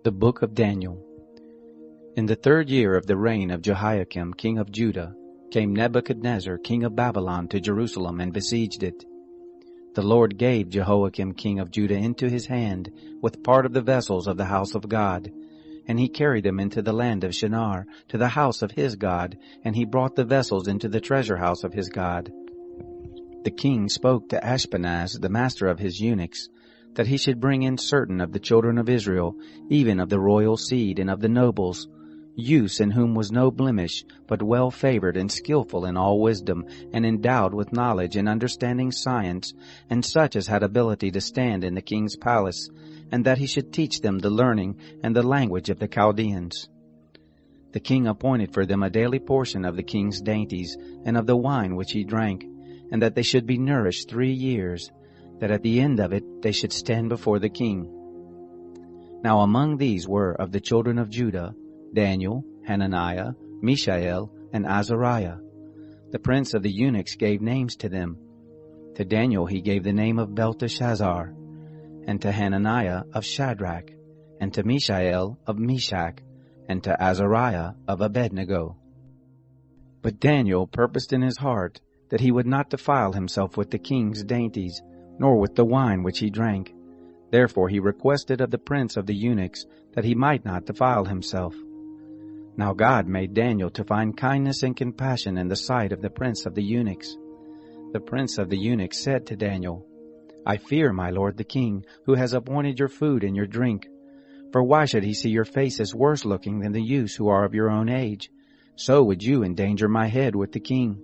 The Book of Daniel. In the 3rd year of the reign of Jehoiakim king of Judah, came Nebuchadnezzar king of Babylon to Jerusalem and besieged it. The Lord gave Jehoiakim king of Judah into his hand with part of the vessels of the house of God, and he carried them into the land of Shinar, to the house of his God, and he brought the vessels into the treasure house of his God. The king spoke to Ashpenaz, the master of his eunuchs, that he should bring in certain of the children of Israel, even of the royal seed and of the nobles, youths in whom was no blemish, but well favored and skillful in all wisdom, and endowed with knowledge and understanding science, and such as had ability to stand in the king's palace, and that he should teach them the learning and the language of the Chaldeans. The king appointed for them a daily portion of the king's dainties, and of the wine which he drank, and that they should be nourished 3 years, that at the end of it they should stand before the king. Now among these were of the children of Judah, Daniel, Hananiah, Mishael, and Azariah. The prince of the eunuchs gave names to them. To Daniel he gave the name of Belteshazzar, and to Hananiah of Shadrach, and to Mishael of Meshach, and to Azariah of Abednego. But Daniel purposed in his heart that he would not defile himself with the king's dainties, nor with the wine which he drank. Therefore he requested of the prince of the eunuchs that he might not defile himself. Now God made Daniel to find kindness and compassion in the sight of the prince of the eunuchs. The prince of the eunuchs said to Daniel, I fear my lord the king, who has appointed your food and your drink. For why should he see your faces worse looking than the youths who are of your own age? So would you endanger my head with the king.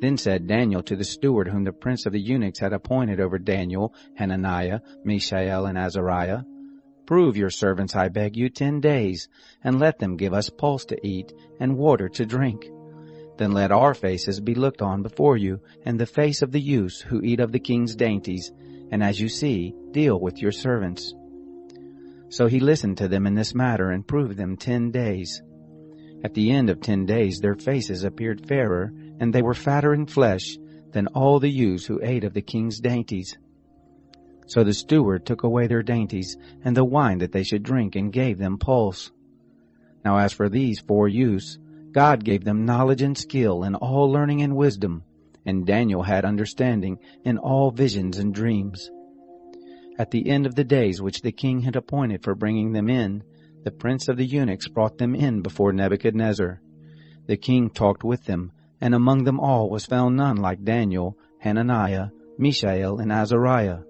Then said Daniel to the steward whom the prince of the eunuchs had appointed over Daniel, Hananiah, Mishael, and Azariah, Prove your servants, I beg you, 10 days, and let them give us pulse to eat and water to drink. Then let our faces be looked on before you, and the face of the youths who eat of the king's dainties, and as you see, deal with your servants. So he listened to them in this matter, and proved them 10 days. At the end of 10 days their faces appeared fairer, and they were fatter in flesh than all the youths who ate of the king's dainties. So the steward took away their dainties, and the wine that they should drink, and gave them pulse. Now as for these 4 youths, God gave them knowledge and skill in all learning and wisdom, and Daniel had understanding in all visions and dreams. At the end of the days which the king had appointed for bringing them in, the prince of the eunuchs brought them in before Nebuchadnezzar. The king talked with them, and among them all was found none like Daniel, Hananiah, Mishael, and Azariah.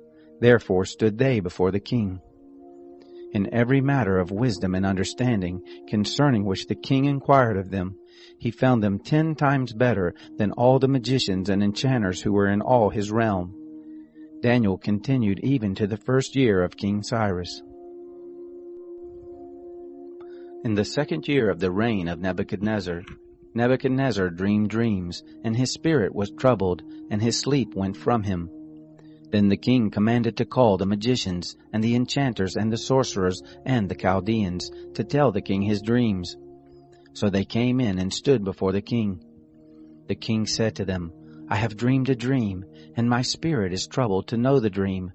Therefore stood they before the king. In every matter of wisdom and understanding, concerning which the king inquired of them, he found them 10 times better than all the magicians and enchanters who were in all his realm. Daniel continued even to the 1st year of King Cyrus. In the 2nd year of the reign of Nebuchadnezzar, Nebuchadnezzar dreamed dreams, and his spirit was troubled, and his sleep went from him. Then the king commanded to call the magicians, and the enchanters, and the sorcerers, and the Chaldeans, to tell the king his dreams. So they came in and stood before the king. The king said to them, I have dreamed a dream, and my spirit is troubled to know the dream.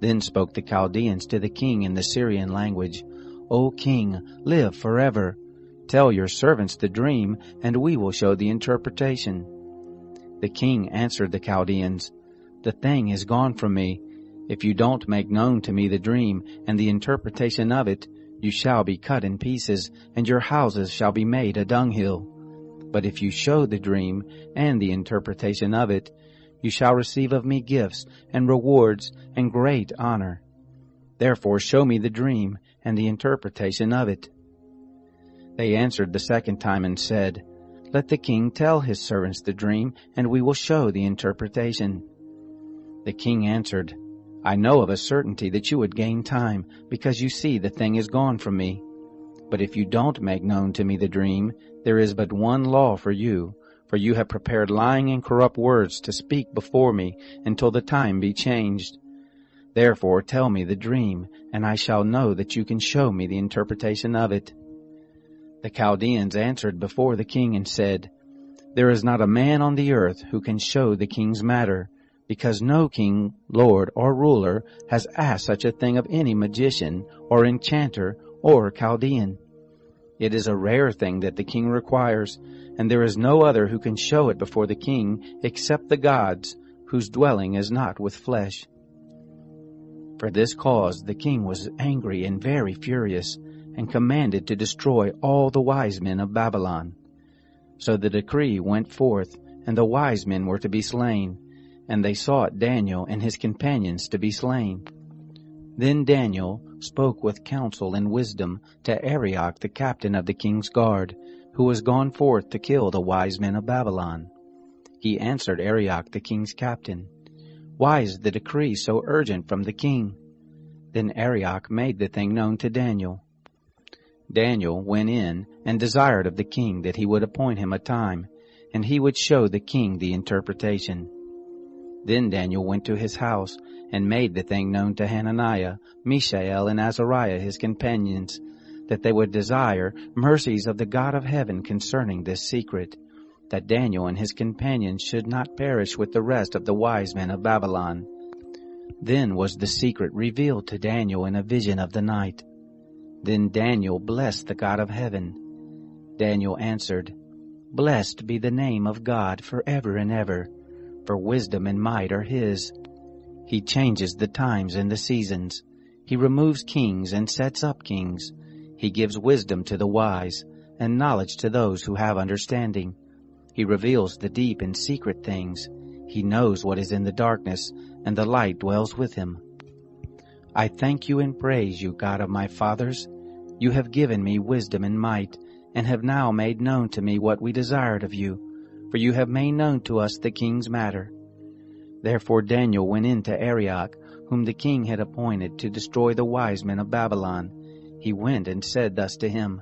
Then spoke the Chaldeans to the king in the Syrian language, O king, live forever. Tell your servants the dream, and we will show the interpretation. The king answered the Chaldeans, The thing is gone from me. If you don't make known to me the dream and the interpretation of it, you shall be cut in pieces, and your houses shall be made a dunghill. But if you show the dream and the interpretation of it, you shall receive of me gifts and rewards and great honor. Therefore show me the dream and the interpretation of it. They answered the 2nd time and said, Let the king tell his servants the dream, and we will show the interpretation. The king answered, I know of a certainty that you would gain time, because you see the thing is gone from me. But if you don't make known to me the dream, there is but one law for you have prepared lying and corrupt words to speak before me until the time be changed. Therefore tell me the dream, and I shall know that you can show me the interpretation of it. The Chaldeans answered before the king and said, There is not a man on the earth who can show the king's matter, because no king, lord, or ruler has asked such a thing of any magician, or enchanter, or Chaldean. It is a rare thing that the king requires, and there is no other who can show it before the king except the gods, whose dwelling is not with flesh. For this cause the king was angry and very furious, and commanded to destroy all the wise men of Babylon. So the decree went forth, and the wise men were to be slain, and they sought Daniel and his companions to be slain. Then Daniel spoke with counsel and wisdom to Arioch the captain of the king's guard, who was gone forth to kill the wise men of Babylon. He answered Arioch the king's captain, "Why is the decree so urgent from the king?" Then Arioch made the thing known to Daniel. Daniel went in and desired of the king that he would appoint him a time, and he would show the king the interpretation. Then Daniel went to his house, and made the thing known to Hananiah, Mishael, and Azariah his companions, that they would desire mercies of the God of heaven concerning this secret, that Daniel and his companions should not perish with the rest of the wise men of Babylon. Then was the secret revealed to Daniel in a vision of the night. Then Daniel blessed the God of heaven. Daniel answered, "Blessed be the name of God forever and ever, for wisdom and might are his. He changes the times and the seasons. He removes kings and sets up kings. He gives wisdom to the wise, and knowledge to those who have understanding. He reveals the deep and secret things. He knows what is in the darkness, and the light dwells with him. I thank you and praise you, God of my fathers. You have given me wisdom and might, and have now made known to me what we desired of you, for you have made known to us the king's matter." Therefore Daniel went in to Arioch, whom the king had appointed to destroy the wise men of Babylon. He went and said thus to him,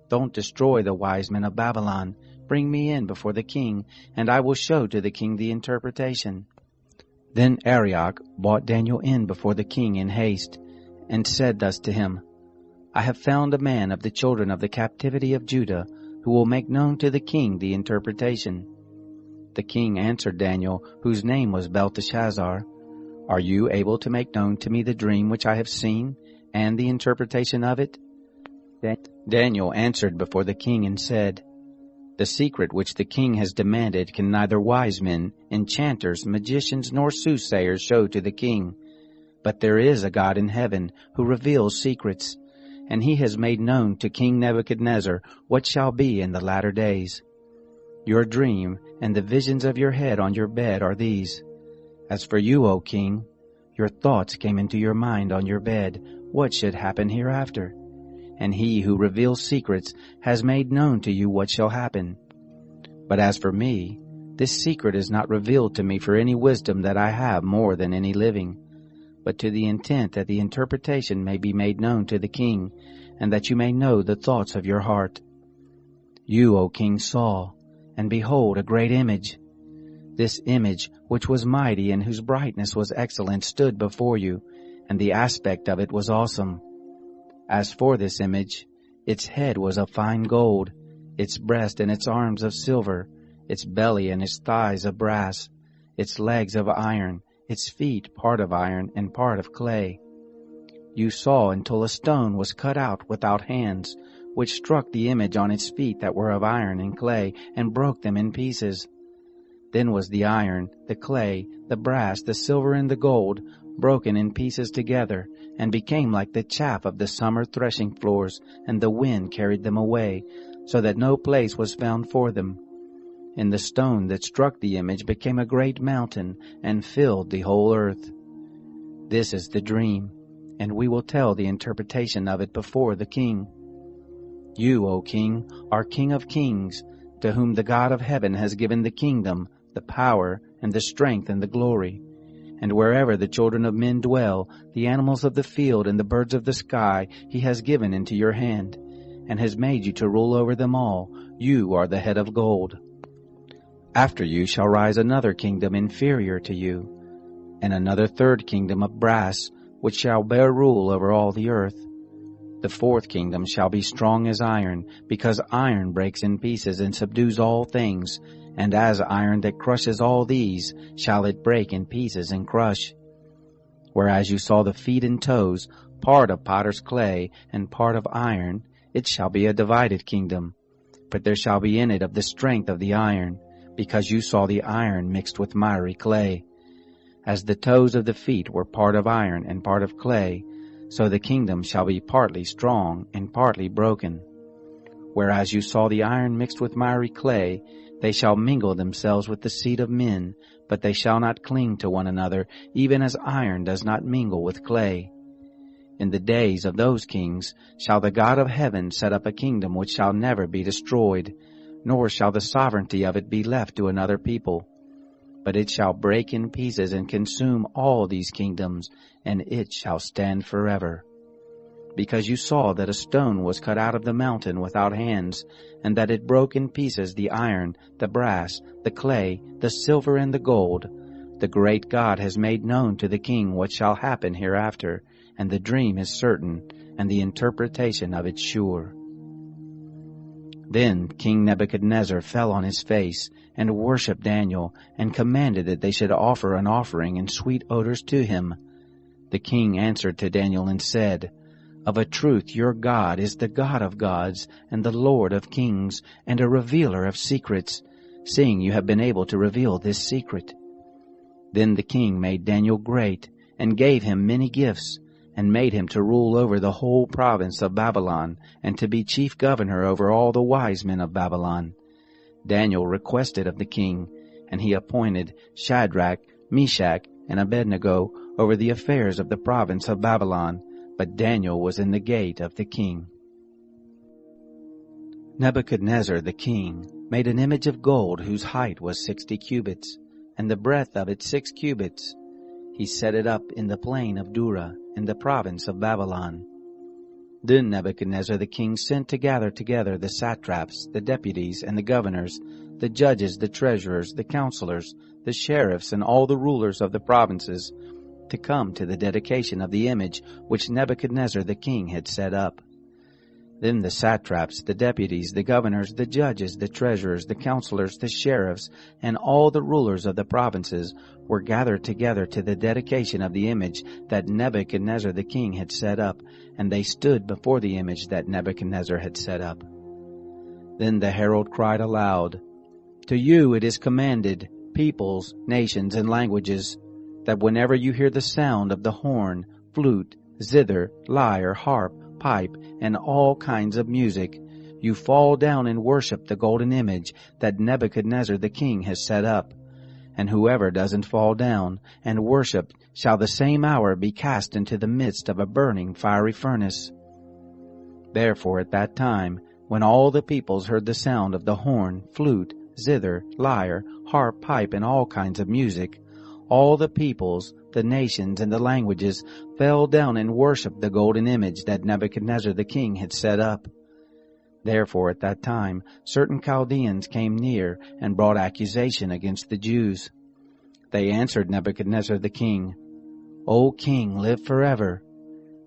"Don't destroy the wise men of Babylon. Bring me in before the king, and I will show to the king the interpretation." Then Arioch brought Daniel in before the king in haste, and said thus to him, "I have found a man of the children of the captivity of Judah, who will make known to the king the interpretation." The king answered Daniel, whose name was Belteshazzar, "Are you able to make known to me the dream which I have seen, and the interpretation of it?" Daniel answered before the king and said, "The secret which the king has demanded can neither wise men, enchanters, magicians, nor soothsayers show to the king. But there is a God in heaven who reveals secrets, and he has made known to King Nebuchadnezzar what shall be in the latter days. Your dream and the visions of your head on your bed are these. As for you, O king, your thoughts came into your mind on your bed, what should happen hereafter. And he who reveals secrets has made known to you what shall happen. But as for me, this secret is not revealed to me for any wisdom that I have more than any living, but to the intent that the interpretation may be made known to the king, and that you may know the thoughts of your heart. You, O king, saw, and behold, a great image. This image, which was mighty and whose brightness was excellent, stood before you, and the aspect of it was awesome. As for this image, its head was of fine gold, its breast and its arms of silver, its belly and its thighs of brass, its legs of iron, its feet part of iron and part of clay. You saw until a stone was cut out without hands, which struck the image on its feet that were of iron and clay, and broke them in pieces. Then was the iron, the clay, the brass, the silver, and the gold broken in pieces together, and became like the chaff of the summer threshing floors, and the wind carried them away, so that no place was found for them. And the stone that struck the image became a great mountain, and filled the whole earth. This is the dream, and we will tell the interpretation of it before the king. You, O king, are King of kings, to whom the God of heaven has given the kingdom, the power, and the strength, and the glory. And wherever the children of men dwell, the animals of the field and the birds of the sky he has given into your hand, and has made you to rule over them all. You are the head of gold. After you shall rise another kingdom inferior to you, and another third kingdom of brass, which shall bear rule over all the earth. The fourth kingdom shall be strong as iron, because iron breaks in pieces and subdues all things, and as iron that crushes all these shall it break in pieces and crush. Whereas you saw the feet and toes, part of potter's clay and part of iron, it shall be a divided kingdom. But there shall be in it of the strength of the iron, because you saw the iron mixed with miry clay. As the toes of the feet were part of iron and part of clay, so the kingdom shall be partly strong and partly broken. Whereas you saw the iron mixed with miry clay, they shall mingle themselves with the seed of men, but they shall not cling to one another, even as iron does not mingle with clay. In the days of those kings shall the God of heaven set up a kingdom which shall never be destroyed, nor shall the sovereignty of it be left to another people. But it shall break in pieces and consume all these kingdoms, and it shall stand forever. Because you saw that a stone was cut out of the mountain without hands, and that it broke in pieces the iron, the brass, the clay, the silver, and the gold, the great God has made known to the king what shall happen hereafter, and the dream is certain, and the interpretation of it sure. Then King Nebuchadnezzar fell on his face, and worshipped Daniel, and commanded that they should offer an offering and sweet odors to him. The king answered to Daniel and said, Of a truth your God is the God of gods, and the Lord of kings, and a revealer of secrets, seeing you have been able to reveal this secret. Then the king made Daniel great, and gave him many gifts, and made him to rule over the whole province of Babylon, and to be chief governor over all the wise men of Babylon. Daniel requested of the king, and he appointed Shadrach, Meshach, and Abednego over the affairs of the province of Babylon, but Daniel was in the gate of the king. Nebuchadnezzar the king made an image of gold whose height was 60 cubits, and the breadth of it 6 cubits. He set it up in the plain of Dura, in the province of Babylon. Then Nebuchadnezzar the king sent to gather together the satraps, the deputies, and the governors, the judges, the treasurers, the counselors, the sheriffs, and all the rulers of the provinces, to come to the dedication of the image which Nebuchadnezzar the king had set up. Then the satraps, the deputies, the governors, the judges, the treasurers, the counselors, the sheriffs, and all the rulers of the provinces were gathered together to the dedication of the image that Nebuchadnezzar the king had set up, and they stood before the image that Nebuchadnezzar had set up. Then the herald cried aloud, To you it is commanded, peoples, nations, and languages, that whenever you hear the sound of the horn, flute, zither, lyre, harp, pipe, and all kinds of music, you fall down and worship the golden image that Nebuchadnezzar the king has set up. And whoever doesn't fall down and worship shall the same hour be cast into the midst of a burning fiery furnace. Therefore at that time, when all the peoples heard the sound of the horn, flute, zither, lyre, harp, pipe, and all kinds of music, all the peoples, the nations, and the languages fell down and worshipped the golden image that Nebuchadnezzar the king had set up. Therefore at that time certain Chaldeans came near and brought accusation against the Jews. They answered Nebuchadnezzar the king, O king, live forever.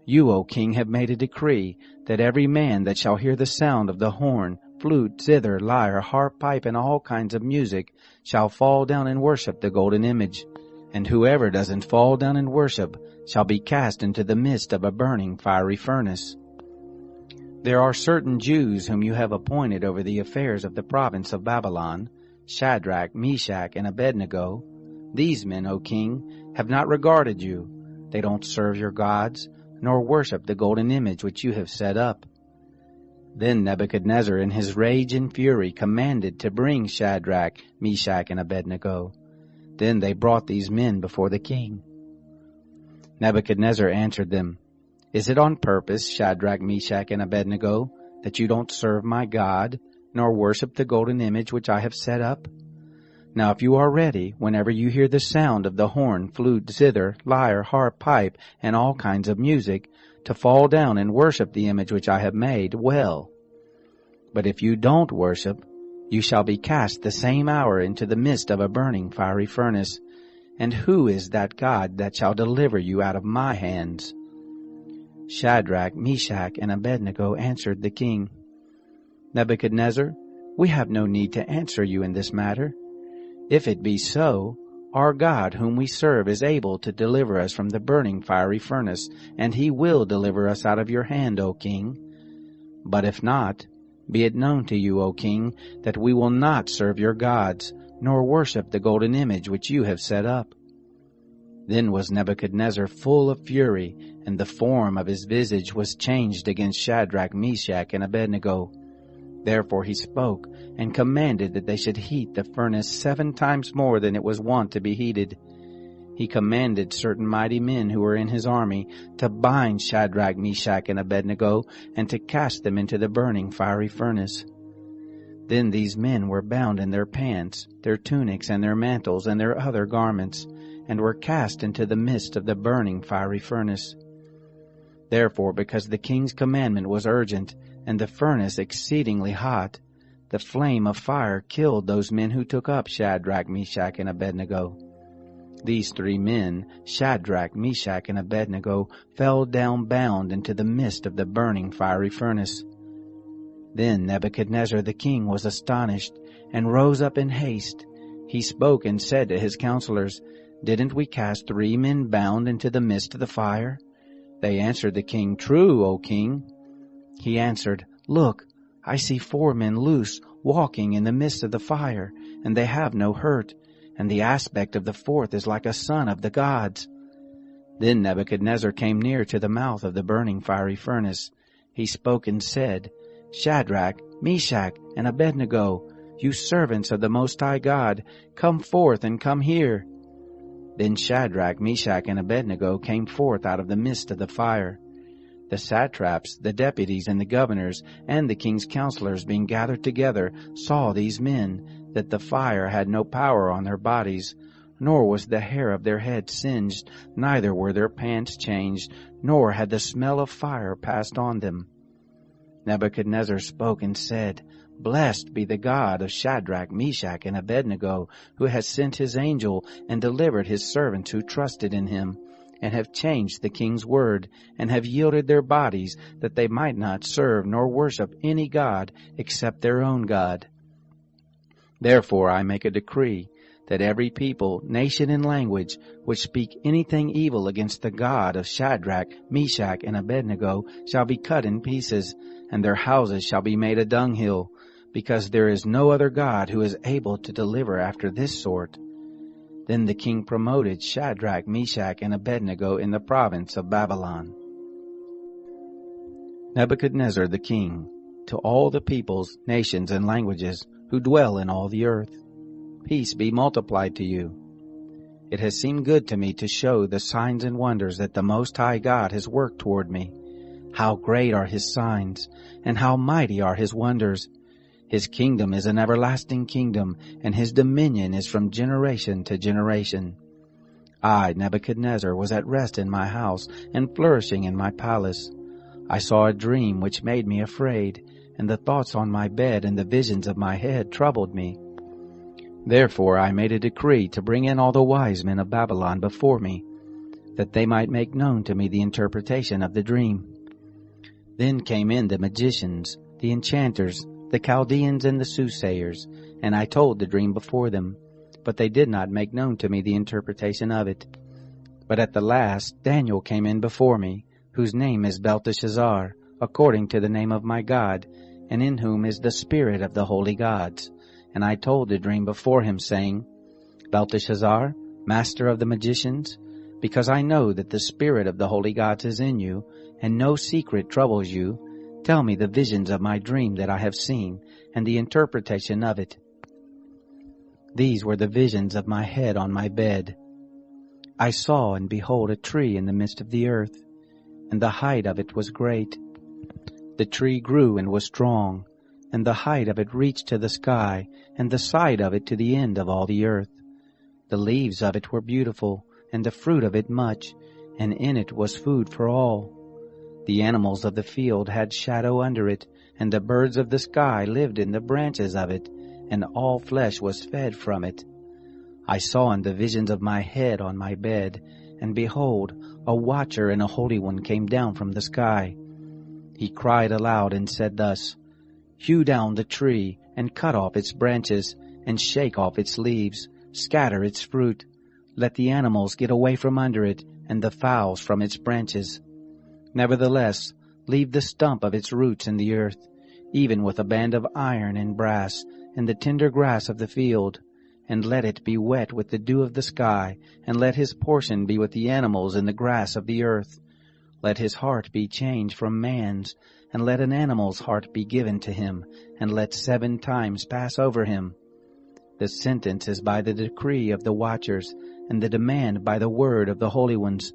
You, O king, have made a decree that every man that shall hear the sound of the horn, flute, zither, lyre, harp, pipe, and all kinds of music shall fall down and worship the golden image. And whoever doesn't fall down and worship shall be cast into the midst of a burning fiery furnace. There are certain Jews whom you have appointed over the affairs of the province of Babylon, Shadrach, Meshach, and Abednego. These men, O king, have not regarded you. They don't serve your gods, nor worship the golden image which you have set up. Then Nebuchadnezzar in his rage and fury commanded to bring Shadrach, Meshach, and Abednego. Then they brought these men before the king. Nebuchadnezzar answered them, Is it on purpose, Shadrach, Meshach, and Abednego, that you don't serve my God, nor worship the golden image which I have set up? Now if you are ready, whenever you hear the sound of the horn, flute, zither, lyre, harp, pipe, and all kinds of music, to fall down and worship the image which I have made, well. But if you don't worship, you shall be cast the same hour into the midst of a burning fiery furnace. And who is that God that shall deliver you out of my hands? Shadrach, Meshach, and Abednego answered the king, Nebuchadnezzar, we have no need to answer you in this matter. If it be so, our God whom we serve is able to deliver us from the burning fiery furnace, and he will deliver us out of your hand, O king. But if not, be it known to you, O king, that we will not serve your gods, nor worship the golden image which you have set up. Then was Nebuchadnezzar full of fury, and the form of his visage was changed against Shadrach, Meshach, and Abednego. Therefore he spoke, and commanded that they should heat the furnace 7 times more than it was wont to be heated. He commanded certain mighty men who were in his army to bind Shadrach, Meshach, and Abednego, and to cast them into the burning fiery furnace. Then these men were bound in their pants, their tunics, and their mantles, and their other garments, and were cast into the midst of the burning fiery furnace. Therefore, because the king's commandment was urgent, and the furnace exceedingly hot, the flame of fire killed those men who took up Shadrach, Meshach, and Abednego. These 3 men, Shadrach, Meshach, and Abednego, fell down bound into the midst of the burning fiery furnace. Then Nebuchadnezzar the king was astonished, and rose up in haste. He spoke and said to his counselors, Didn't we cast 3 men bound into the midst of the fire? They answered the king, True, O king. He answered, Look, I see 4 men loose, walking in the midst of the fire, and they have no hurt, and the aspect of the 4th is like a son of the gods. Then Nebuchadnezzar came near to the mouth of the burning fiery furnace. He spoke and said, Shadrach, Meshach, and Abednego, you servants of the Most High God, come forth and come here. Then Shadrach, Meshach, and Abednego came forth out of the midst of the fire. The satraps, the deputies, and the governors, and the king's counselors being gathered together, saw these men, that the fire had no power on their bodies, nor was the hair of their heads singed, neither were their pants changed, nor had the smell of fire passed on them. Nebuchadnezzar spoke and said, Blessed be the God of Shadrach, Meshach, and Abednego, who has sent his angel and delivered his servants who trusted in him, and have changed the king's word, and have yielded their bodies, that they might not serve nor worship any god except their own God. Therefore I make a decree, that every people, nation, and language which speak anything evil against the God of Shadrach, Meshach, and Abednego shall be cut in pieces, and their houses shall be made a dunghill, because there is no other God who is able to deliver after this sort. Then the king promoted Shadrach, Meshach, and Abednego in the province of Babylon. Nebuchadnezzar the king, to all the peoples, nations, and languages who dwell in all the earth, peace be multiplied to you. It has seemed good to me to show the signs and wonders that the Most High God has worked toward me. How great are his signs, and how mighty are his wonders! His kingdom is an everlasting kingdom, and his dominion is from generation to generation. I, Nebuchadnezzar, was at rest in my house, and flourishing in my palace. I saw a dream which made me afraid, and the thoughts on my bed and the visions of my head troubled me. Therefore I made a decree to bring in all the wise men of Babylon before me, that they might make known to me the interpretation of the dream. Then came in the magicians, the enchanters, the Chaldeans, and the soothsayers, and I told the dream before them, but they did not make known to me the interpretation of it. But at the last Daniel came in before me, whose name is Belteshazzar, according to the name of my God, and in whom is the spirit of the holy gods. And I told the dream before him, saying, Belteshazzar, master of the magicians, because I know that the spirit of the holy gods is in you, and no secret troubles you, tell me the visions of my dream that I have seen, and the interpretation of it. These were the visions of my head on my bed. I saw, and behold, a tree in the midst of the earth, and the height of it was great. The tree grew and was strong, and the height of it reached to the sky, and the side of it to the end of all the earth. The leaves of it were beautiful, and the fruit of it much, and in it was food for all. The animals of the field had shadow under it, and the birds of the sky lived in the branches of it, and all flesh was fed from it. I saw in the visions of my head on my bed, and behold, a watcher and a holy one came down from the sky. He cried aloud and said thus, Hew down the tree, and cut off its branches, and shake off its leaves, scatter its fruit. Let the animals get away from under it, and the fowls from its branches. Nevertheless, leave the stump of its roots in the earth, even with a band of iron and brass, and the tender grass of the field. And let it be wet with the dew of the sky, and let his portion be with the animals in the grass of the earth. Let his heart be changed from man's, and let an animal's heart be given to him, and let 7 times pass over him. The sentence is by the decree of the watchers, and the demand by the word of the holy ones,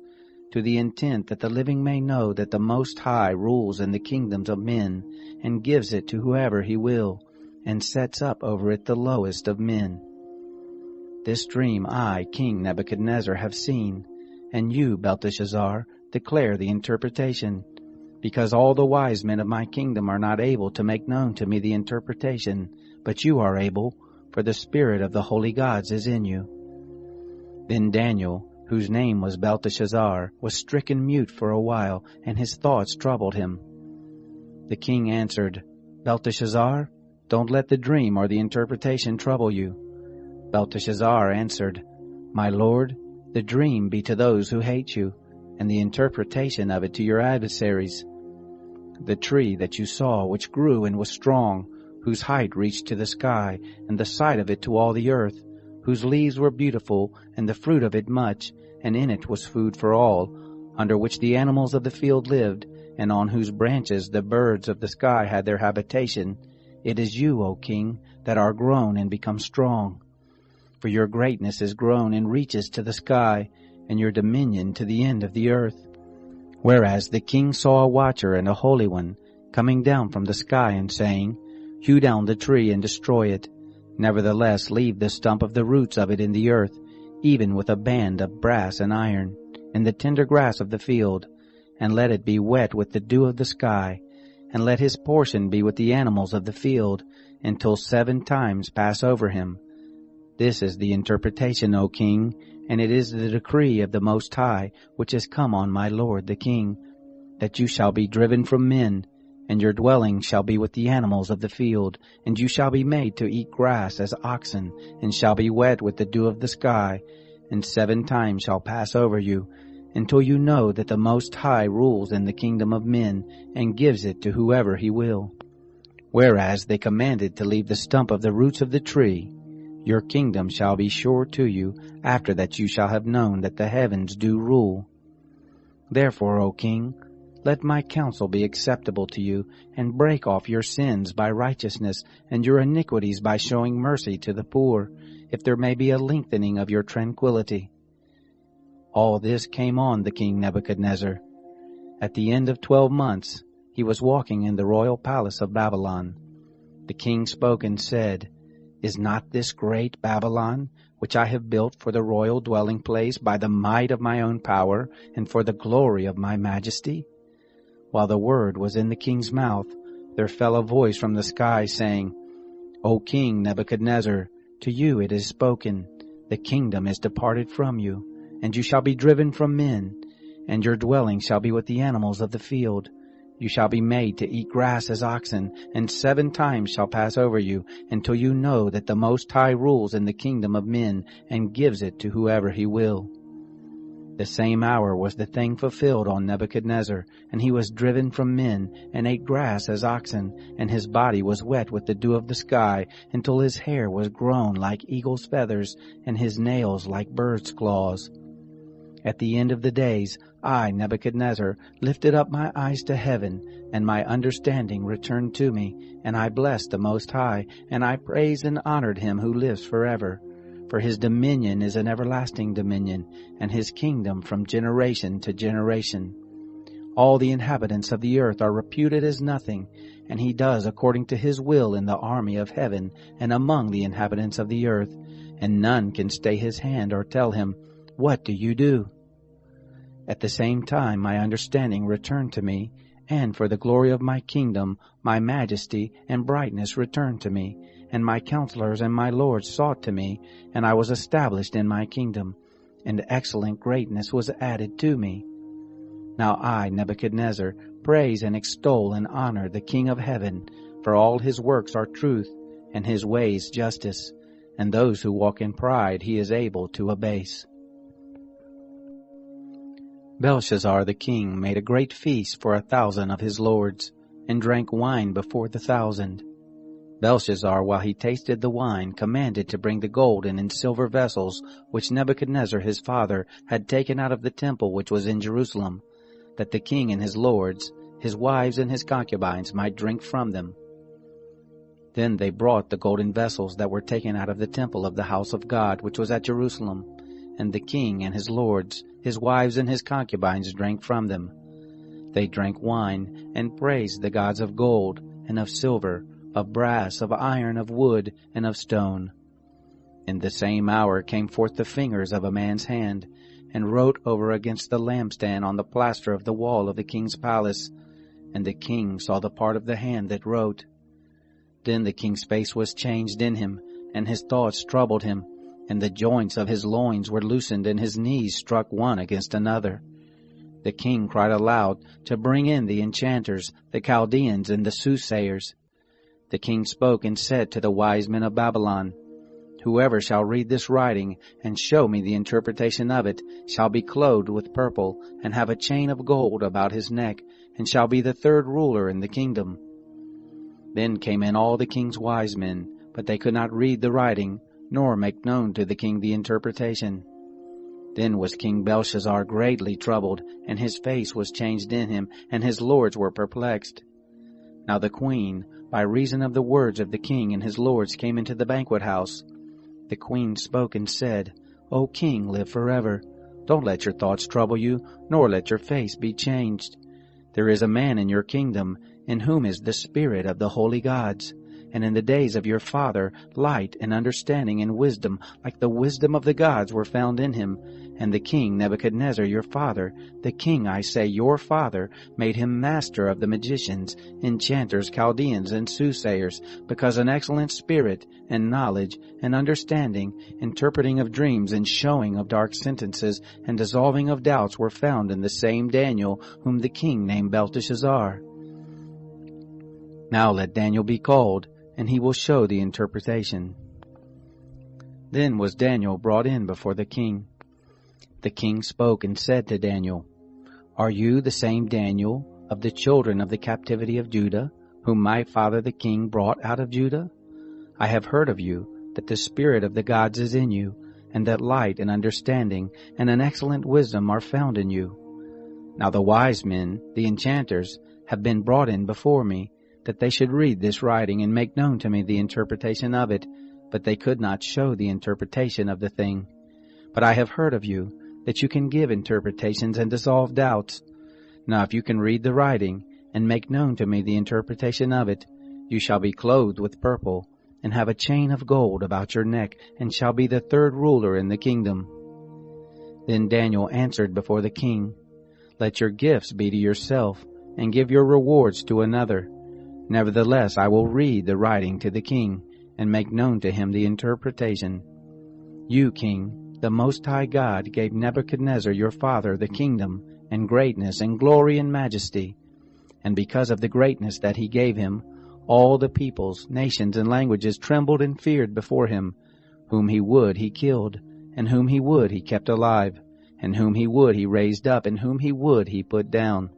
to the intent that the living may know that the Most High rules in the kingdoms of men, and gives it to whoever he will, and sets up over it the lowest of men. This dream I, King Nebuchadnezzar, have seen, and you, Belteshazzar, declare the interpretation, because all the wise men of my kingdom are not able to make known to me the interpretation, but you are able, for the spirit of the holy gods is in you. Then Daniel, whose name was Belteshazzar, was stricken mute for a while, and his thoughts troubled him. The king answered, Belteshazzar, don't let the dream or the interpretation trouble you. Belteshazzar answered, My lord, the dream be to those who hate you, and the interpretation of it to your adversaries. The tree that you saw, which grew and was strong, whose height reached to the sky, and the sight of it to all the earth, whose leaves were beautiful, and the fruit of it much, and in it was food for all, under which the animals of the field lived, and on whose branches the birds of the sky had their habitation. It is you, O king, that are grown and become strong. For your greatness is grown and reaches to the sky, and your dominion to the end of the earth. Whereas the king saw a watcher and a holy one coming down from the sky and saying, Hew down the tree and destroy it. Nevertheless leave the stump of the roots of it in the earth, even with a band of brass and iron, in the tender grass of the field, and let it be wet with the dew of the sky, and let his portion be with the animals of the field, until 7 times pass over him. This is the interpretation, O king, and it is the decree of the Most High, which has come on my lord the king, that you shall be driven from men, and your dwelling shall be with the animals of the field, and you shall be made to eat grass as oxen, and shall be wet with the dew of the sky, and 7 times shall pass over you, until you know that the Most High rules in the kingdom of men, and gives it to whoever he will. Whereas they commanded to leave the stump of the roots of the tree, your kingdom shall be sure to you, after that you shall have known that the heavens do rule. Therefore, O king, let my counsel be acceptable to you, and break off your sins by righteousness, and your iniquities by showing mercy to the poor, if there may be a lengthening of your tranquility. All this came on the king Nebuchadnezzar. At the end of 12 months, he was walking in the royal palace of Babylon. The king spoke and said, Is not this great Babylon, which I have built for the royal dwelling place by the might of my own power, and for the glory of my majesty? While the word was in the king's mouth, there fell a voice from the sky, saying, O king Nebuchadnezzar, to you it is spoken, the kingdom is departed from you, and you shall be driven from men, and your dwelling shall be with the animals of the field. You shall be made to eat grass as oxen, and 7 times shall pass over you, until you know that the Most High rules in the kingdom of men, and gives it to whoever he will. The same hour was the thing fulfilled on Nebuchadnezzar, and he was driven from men, and ate grass as oxen, and his body was wet with the dew of the sky, until his hair was grown like eagle's feathers, and his nails like birds' claws. At the end of the days, I, Nebuchadnezzar, lifted up my eyes to heaven, and my understanding returned to me, and I blessed the Most High, and I praised and honored him who lives forever. For his dominion is an everlasting dominion, and his kingdom from generation to generation. All the inhabitants of the earth are reputed as nothing, and he does according to his will in the army of heaven and among the inhabitants of the earth, and none can stay his hand or tell him, What do you do? At the same time my understanding returned to me, and for the glory of my kingdom my majesty and brightness returned to me, and my counselors and my lords sought to me, and I was established in my kingdom, and excellent greatness was added to me. Now I, Nebuchadnezzar, praise and extol and honor the King of heaven, for all his works are truth, and his ways justice, and those who walk in pride he is able to abase. Belshazzar the king made a great feast for 1,000 of his lords, and drank wine before the 1,000. Belshazzar, while he tasted the wine, commanded to bring the golden and silver vessels which Nebuchadnezzar his father had taken out of the temple which was in Jerusalem, that the king and his lords, his wives and his concubines might drink from them. Then they brought the golden vessels that were taken out of the temple of the house of God which was at Jerusalem, and the king and his lords, his wives and his concubines drank from them. They drank wine, and praised the gods of gold, and of silver, of brass, of iron, of wood, and of stone. In the same hour came forth the fingers of a man's hand, and wrote over against the lampstand on the plaster of the wall of the king's palace. And the king saw the part of the hand that wrote. Then the king's face was changed in him, and his thoughts troubled him, and the joints of his loins were loosened, and his knees struck one against another. The king cried aloud to bring in the enchanters, the Chaldeans, and the soothsayers. The king spoke and said to the wise men of Babylon, Whoever shall read this writing, and show me the interpretation of it, shall be clothed with purple, and have a chain of gold about his neck, and shall be the third ruler in the kingdom. Then came in all the king's wise men, but they could not read the writing, nor make known to the king the interpretation. Then was King Belshazzar greatly troubled, and his face was changed in him, and his lords were perplexed. Now the queen, by reason of the words of the king and his lords, came into the banquet house. The queen spoke and said, O king, live forever. Don't let your thoughts trouble you, nor let your face be changed. There is a man in your kingdom, in whom is the spirit of the holy gods. And in the days of your father, light and understanding and wisdom, like the wisdom of the gods, were found in him. And the king Nebuchadnezzar your father, the king, I say, your father, made him master of the magicians, enchanters, Chaldeans, and soothsayers, because an excellent spirit, and knowledge, and understanding, interpreting of dreams, and showing of dark sentences, and dissolving of doubts were found in the same Daniel, whom the king named Belteshazzar. Now let Daniel be called, and he will show the interpretation. Then was Daniel brought in before the king. The king spoke and said to Daniel, Are you the same Daniel of the children of the captivity of Judah, whom my father the king brought out of Judah? I have heard of you, that the spirit of the gods is in you, and that light and understanding and an excellent wisdom are found in you. Now the wise men, the enchanters, have been brought in before me, that they should read this writing and make known to me the interpretation of it, but they could not show the interpretation of the thing. But I have heard of you, that you can give interpretations and dissolve doubts. Now if you can read the writing, and make known to me the interpretation of it, you shall be clothed with purple, and have a chain of gold about your neck, and shall be the third ruler in the kingdom. Then Daniel answered before the king, Let your gifts be to yourself, and give your rewards to another. Nevertheless I will read the writing to the king, and make known to him the interpretation. You, king, the Most High God gave Nebuchadnezzar your father the kingdom, and greatness, and glory, and majesty. And because of the greatness that he gave him, all the peoples, nations, and languages trembled and feared before him. Whom he would he killed, and whom he would he kept alive, and whom he would he raised up, and whom he would he put down.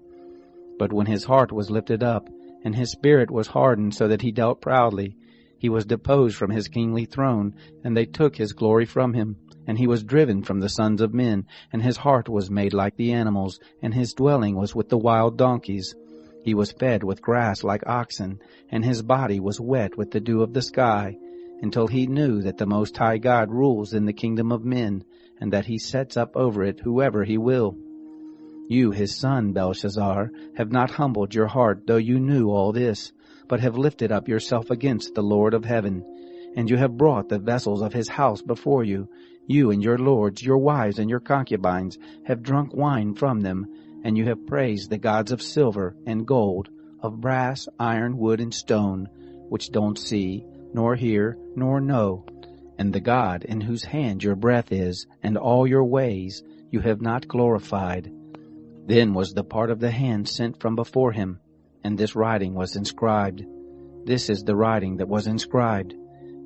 But when his heart was lifted up, and his spirit was hardened so that he dealt proudly, he was deposed from his kingly throne, and they took his glory from him. And he was driven from the sons of men, and his heart was made like the animals, and his dwelling was with the wild donkeys. He was fed with grass like oxen, and his body was wet with the dew of the sky, until he knew that the Most High God rules in the kingdom of men, and that he sets up over it whoever he will. You, his son, Belshazzar, have not humbled your heart, though you knew all this, but have lifted up yourself against the Lord of heaven. And you have brought the vessels of his house before you. You and your lords, your wives, and your concubines have drunk wine from them, and you have praised the gods of silver and gold, of brass, iron, wood, and stone, which don't see, nor hear, nor know. And the God in whose hand your breath is, and all your ways, you have not glorified. Then was the part of the hand sent from before him, and this writing was inscribed. This is the writing that was inscribed: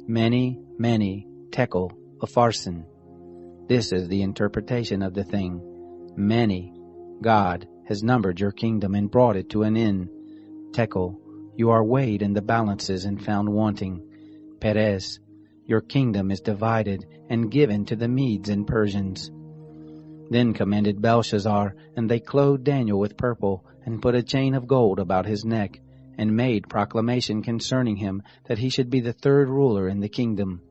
Mene, Mene, Tekel, Upharsin. This is the interpretation of the thing. Mene, God has numbered your kingdom and brought it to an end. Tekel, you are weighed in the balances and found wanting. Peres, your kingdom is divided and given to the Medes and Persians. Then commanded Belshazzar, and they clothed Daniel with purple, and put a chain of gold about his neck, and made proclamation concerning him that he should be the third ruler in the kingdom.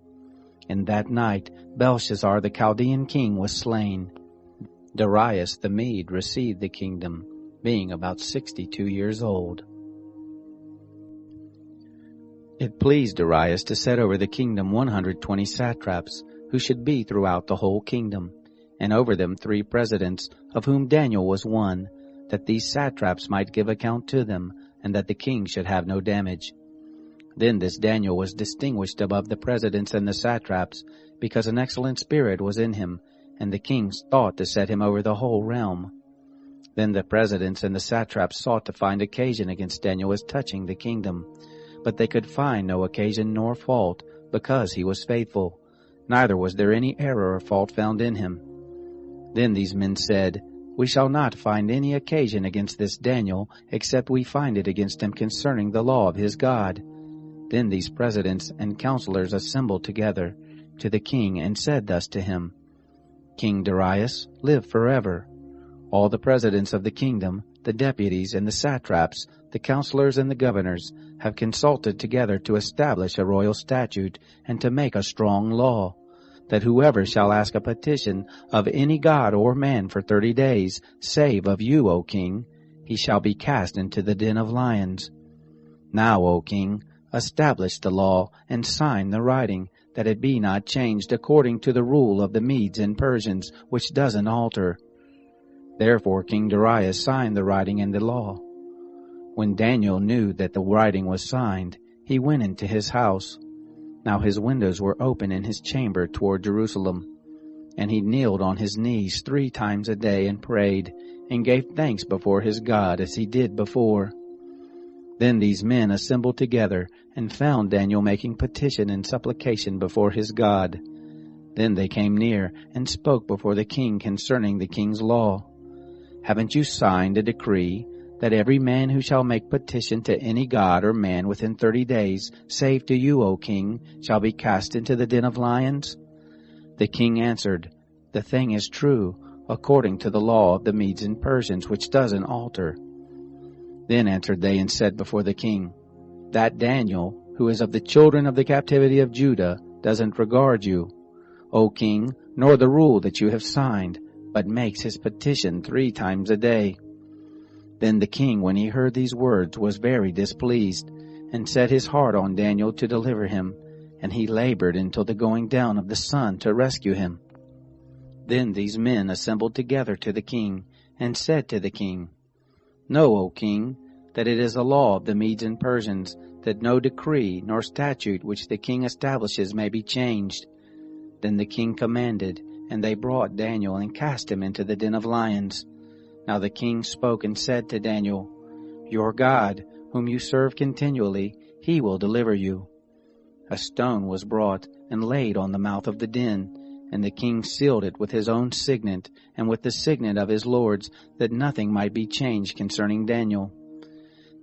And that night Belshazzar the Chaldean king was slain. Darius the Mede received the kingdom, being about 62 years old. It pleased Darius to set over the kingdom 120 satraps, who should be throughout the whole kingdom, and over them 3 presidents, of whom Daniel was one, that these satraps might give account to them, and that the king should have no damage. Then this Daniel was distinguished above the presidents and the satraps, because an excellent spirit was in him, and the king thought to set him over the whole realm. Then the presidents and the satraps sought to find occasion against Daniel as touching the kingdom, but they could find no occasion nor fault, because he was faithful, neither was there any error or fault found in him. Then these men said, We shall not find any occasion against this Daniel, except we find it against him concerning the law of his God. Then these presidents and counselors assembled together to the king, and said thus to him, King Darius, live forever. All the presidents of the kingdom, the deputies and the satraps, the counselors and the governors, have consulted together to establish a royal statute, and to make a strong law, that whoever shall ask a petition of any god or man for 30 days, save of you, O king, he shall be cast into the den of lions. Now, O king, establish the law, and sign the writing, that it be not changed according to the rule of the Medes and Persians, which doesn't alter. Therefore King Darius signed the writing and the law. When Daniel knew that the writing was signed, he went into his house. Now his windows were open in his chamber toward Jerusalem. And he kneeled on his knees 3 times a day and prayed, and gave thanks before his God as he did before. Then these men assembled together, and found Daniel making petition and supplication before his God. Then they came near, and spoke before the king concerning the king's law. Haven't you signed a decree, that every man who shall make petition to any god or man within 30 days, save to you, O king, shall be cast into the den of lions? The king answered, The thing is true, according to the law of the Medes and Persians, which doesn't alter. Then answered they and said before the king, That Daniel, who is of the children of the captivity of Judah, doesn't regard you, O king, nor the rule that you have signed, but makes his petition 3 times a day. Then the king, when he heard these words, was very displeased, and set his heart on Daniel to deliver him, and he labored until the going down of the sun to rescue him. Then these men assembled together to the king, and said to the king, Know, O king, that it is a law of the Medes and Persians, that no decree nor statute which the king establishes may be changed. Then the king commanded, and they brought Daniel and cast him into the den of lions. Now the king spoke and said to Daniel, Your God, whom you serve continually, he will deliver you. A stone was brought and laid on the mouth of the den, and the king sealed it with his own signet, and with the signet of his lords, that nothing might be changed concerning Daniel.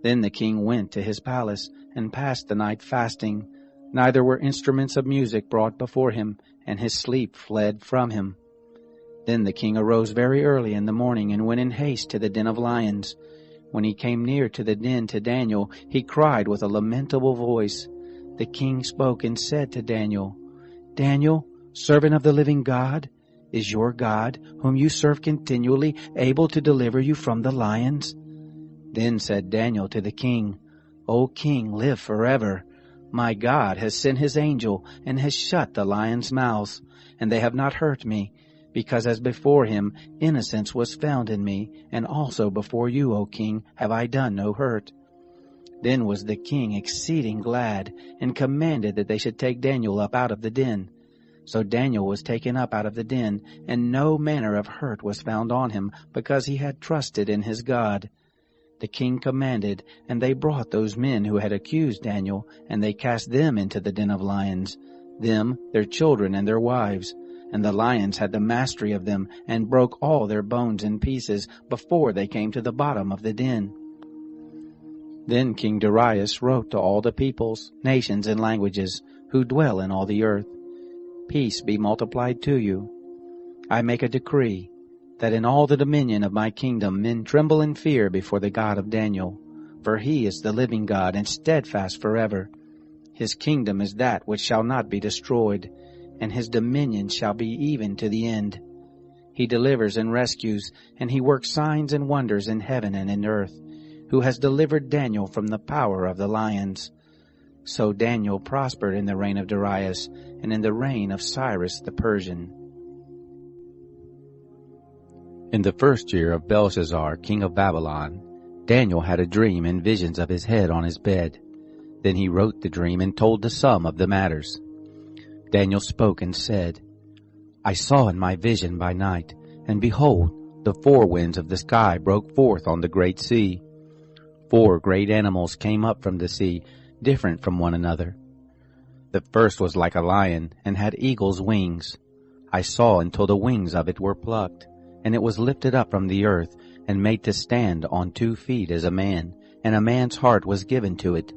Then the king went to his palace, and passed the night fasting. Neither were instruments of music brought before him, and his sleep fled from him. Then the king arose very early in the morning, and went in haste to the den of lions. When he came near to the den to Daniel, he cried with a lamentable voice. The king spoke and said to Daniel, Daniel, servant of the living God, is your God, whom you serve continually, able to deliver you from the lions? Then said Daniel to the king, O king, live forever. My God has sent his angel, and has shut the lions' mouths, and they have not hurt me, because as before him innocence was found in me, and also before you, O king, have I done no hurt. Then was the king exceeding glad, and commanded that they should take Daniel up out of the den. So Daniel was taken up out of the den, and no manner of hurt was found on him, because he had trusted in his God. The king commanded, and they brought those men who had accused Daniel, and they cast them into the den of lions, them, their children, and their wives. And the lions had the mastery of them, and broke all their bones in pieces, before they came to the bottom of the den. Then King Darius wrote to all the peoples, nations, and languages, who dwell in all the earth, Peace be multiplied to you. I make a decree, that in all the dominion of my kingdom men tremble in fear before the God of Daniel, for he is the living God, and steadfast forever. His kingdom is that which shall not be destroyed, and his dominion shall be even to the end. He delivers and rescues, and he works signs and wonders in heaven and in earth, who has delivered Daniel from the power of the lions. So Daniel prospered in the reign of Darius, and in the reign of Cyrus the Persian. In the first year of Belshazzar, king of Babylon, Daniel had a dream and visions of his head on his bed. Then he wrote the dream and told the sum of the matters. Daniel spoke and said, I saw in my vision by night, and behold, the four winds of the sky broke forth on the great sea. 4 great animals came up from the sea, different from one another. The first was like a lion, and had eagle's wings. I saw until the wings of it were plucked, and it was lifted up from the earth, and made to stand on 2 feet as a man, and a man's heart was given to it.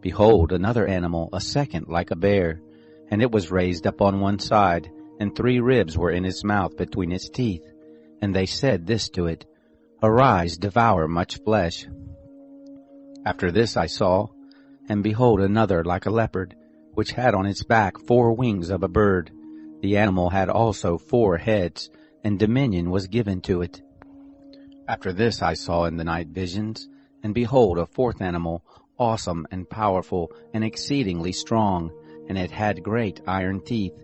Behold, another animal, a second like a bear, and it was raised up on one side, and 3 ribs were in its mouth between its teeth. And they said this to it, Arise, devour much flesh. After this I saw, and behold another like a leopard, which had on its back 4 wings of a bird. The animal had also 4 heads, and dominion was given to it. After this I saw in the night visions, and behold a 4th animal, awesome and powerful, and exceedingly strong, and it had great iron teeth.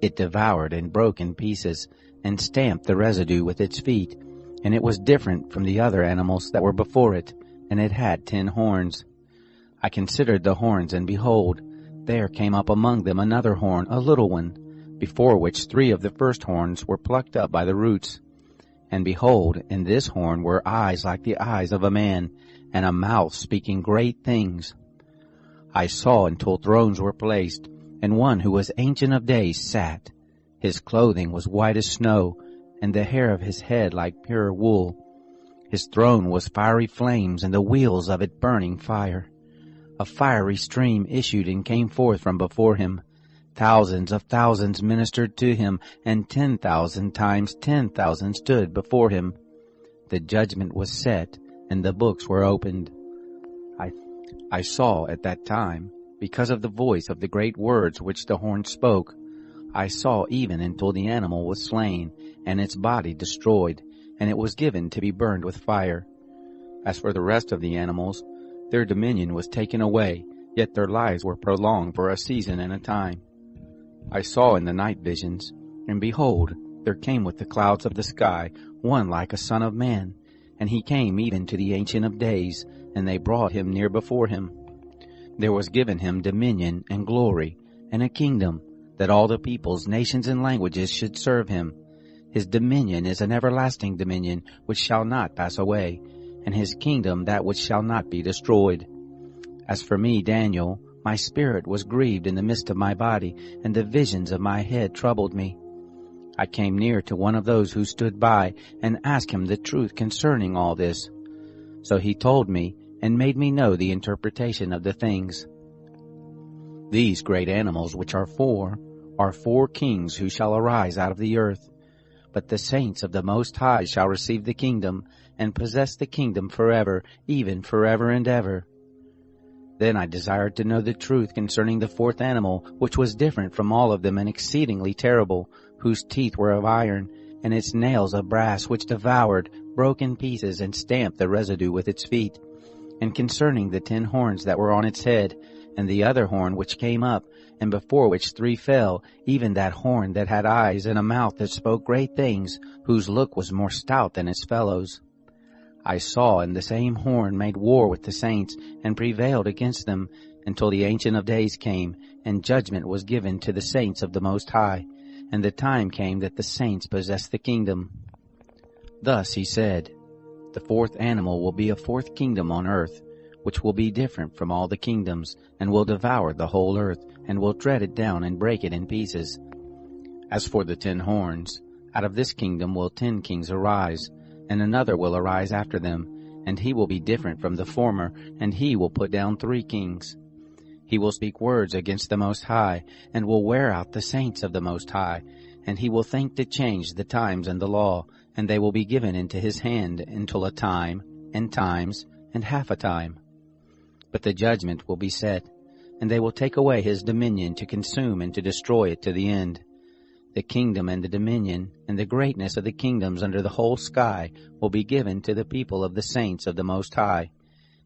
It devoured and broke in pieces, and stamped the residue with its feet, and it was different from the other animals that were before it, and it had 10 horns. I considered the horns, and behold, there came up among them another horn, a little one, before which 3 of the first horns were plucked up by the roots. And behold, in this horn were eyes like the eyes of a man, and a mouth speaking great things. I saw until thrones were placed, and one who was Ancient of Days sat. His clothing was white as snow, and the hair of his head like pure wool. His throne was fiery flames, and the wheels of it burning fire. A fiery stream issued and came forth from before him. Thousands of thousands ministered to him, and 10,000 times 10,000 stood before him. The judgment was set, and the books were opened. I saw at that time, because of the voice of the great words which the horn spoke, I saw even until the animal was slain, and its body destroyed, and it was given to be burned with fire. As for the rest of the animals, their dominion was taken away, yet their lives were prolonged for a season and a time. I saw in the night visions, and behold, there came with the clouds of the sky one like a son of man, and he came even to the Ancient of Days, and they brought him near before him. There was given him dominion and glory, and a kingdom, that all the peoples, nations, and languages should serve him. His dominion is an everlasting dominion which shall not pass away, and his kingdom that which shall not be destroyed. As for me, Daniel, my spirit was grieved in the midst of my body, and the visions of my head troubled me. I came near to one of those who stood by, and asked him the truth concerning all this. So he told me, and made me know the interpretation of the things. These great animals which are 4 kings who shall arise out of the earth. But the saints of the Most High shall receive the kingdom, and possess the kingdom forever, even forever and ever. Then I desired to know the truth concerning the 4th animal, which was different from all of them, and exceedingly terrible, whose teeth were of iron, and its nails of brass, which devoured, broke in pieces, and stamped the residue with its feet. And concerning the 10 horns that were on its head, and the other horn which came up, and before which 3 fell, even that horn that had eyes and a mouth that spoke great things, whose look was more stout than its fellows. I saw, and the same horn made war with the saints, and prevailed against them, until the Ancient of Days came, and judgment was given to the saints of the Most High, and the time came that the saints possessed the kingdom. Thus he said, the fourth animal will be a fourth kingdom on earth, which will be different from all the kingdoms, and will devour the whole earth, and will tread it down and break it in pieces. As for the 10 horns, out of this kingdom will 10 kings arise, and another will arise after them, and he will be different from the former, and he will put down 3 kings. He will speak words against the Most High, and will wear out the saints of the Most High, and he will think to change the times and the law, and they will be given into his hand until a time, and times, and half a time. But the judgment will be set, and they will take away his dominion to consume and to destroy it to the end. The kingdom and the dominion and the greatness of the kingdoms under the whole sky will be given to the people of the saints of the Most High.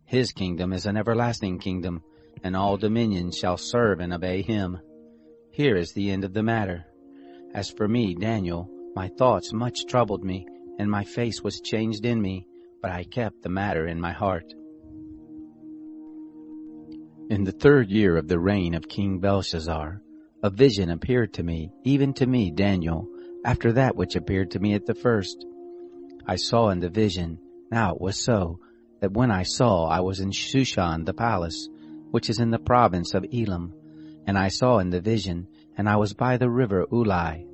His kingdom is an everlasting kingdom, and all dominions shall serve and obey him. Here is the end of the matter. As for me, Daniel, my thoughts much troubled me, and my face was changed in me, but I kept the matter in my heart. In the 3rd year of the reign of King Belshazzar, a vision appeared to me, even to me, Daniel, after that which appeared to me at the first. I saw in the vision, now it was so, that when I saw I was in Shushan the palace, which is in the province of Elam, and I saw in the vision, and I was by the river Ulai.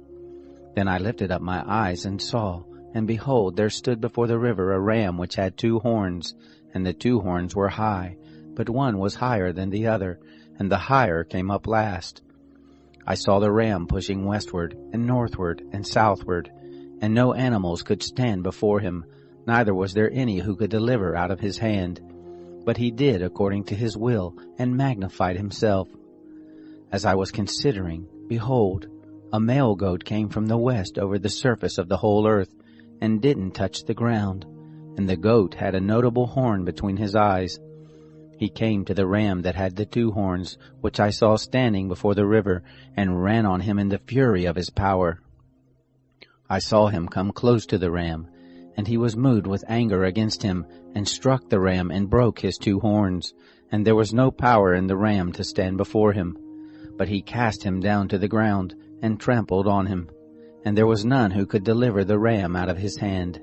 Then I lifted up my eyes and saw, and behold, there stood before the river a ram which had 2 horns, and the 2 horns were high, but one was higher than the other, and the higher came up last. I saw the ram pushing westward, and northward, and southward, and no animals could stand before him, neither was there any who could deliver out of his hand. But he did according to his will, and magnified himself. As I was considering, behold, a male goat came from the west over the surface of the whole earth, and didn't touch the ground, and the goat had a notable horn between his eyes. He came to the ram that had the 2 horns, which I saw standing before the river, and ran on him in the fury of his power. I saw him come close to the ram, and he was moved with anger against him, and struck the ram and broke his 2 horns, and there was no power in the ram to stand before him. But he cast him down to the ground, and trampled on him, and there was none who could deliver the ram out of his hand.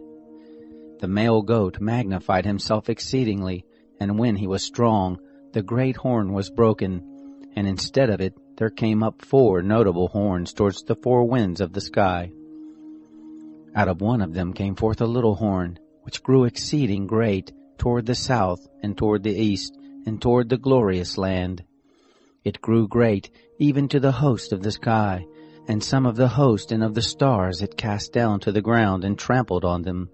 The male goat magnified himself exceedingly, and when he was strong, the great horn was broken, and instead of it there came up 4 notable horns towards the 4 winds of the sky. Out of one of them came forth a little horn, which grew exceeding great, toward the south, and toward the east, and toward the glorious land. It grew great, even to the host of the sky, and some of the host and of the stars it cast down to the ground, and trampled on them.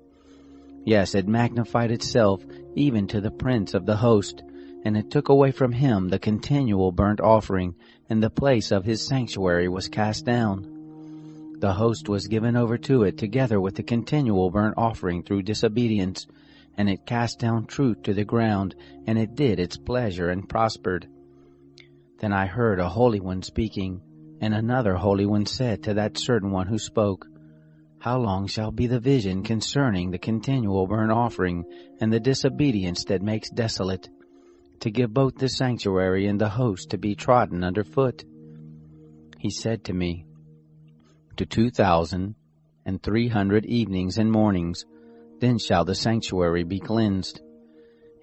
Yes, it magnified itself, even to the prince of the host, and it took away from him the continual burnt offering, and the place of his sanctuary was cast down. The host was given over to it together with the continual burnt offering through disobedience, and it cast down truth to the ground, and it did its pleasure and prospered. Then I heard a holy one speaking, and another holy one said to that certain one who spoke, How long shall be the vision concerning the continual burnt offering, and the disobedience that makes desolate, to give both the sanctuary and the host to be trodden under foot? He said to me, To 2,300 evenings and mornings, then shall the sanctuary be cleansed.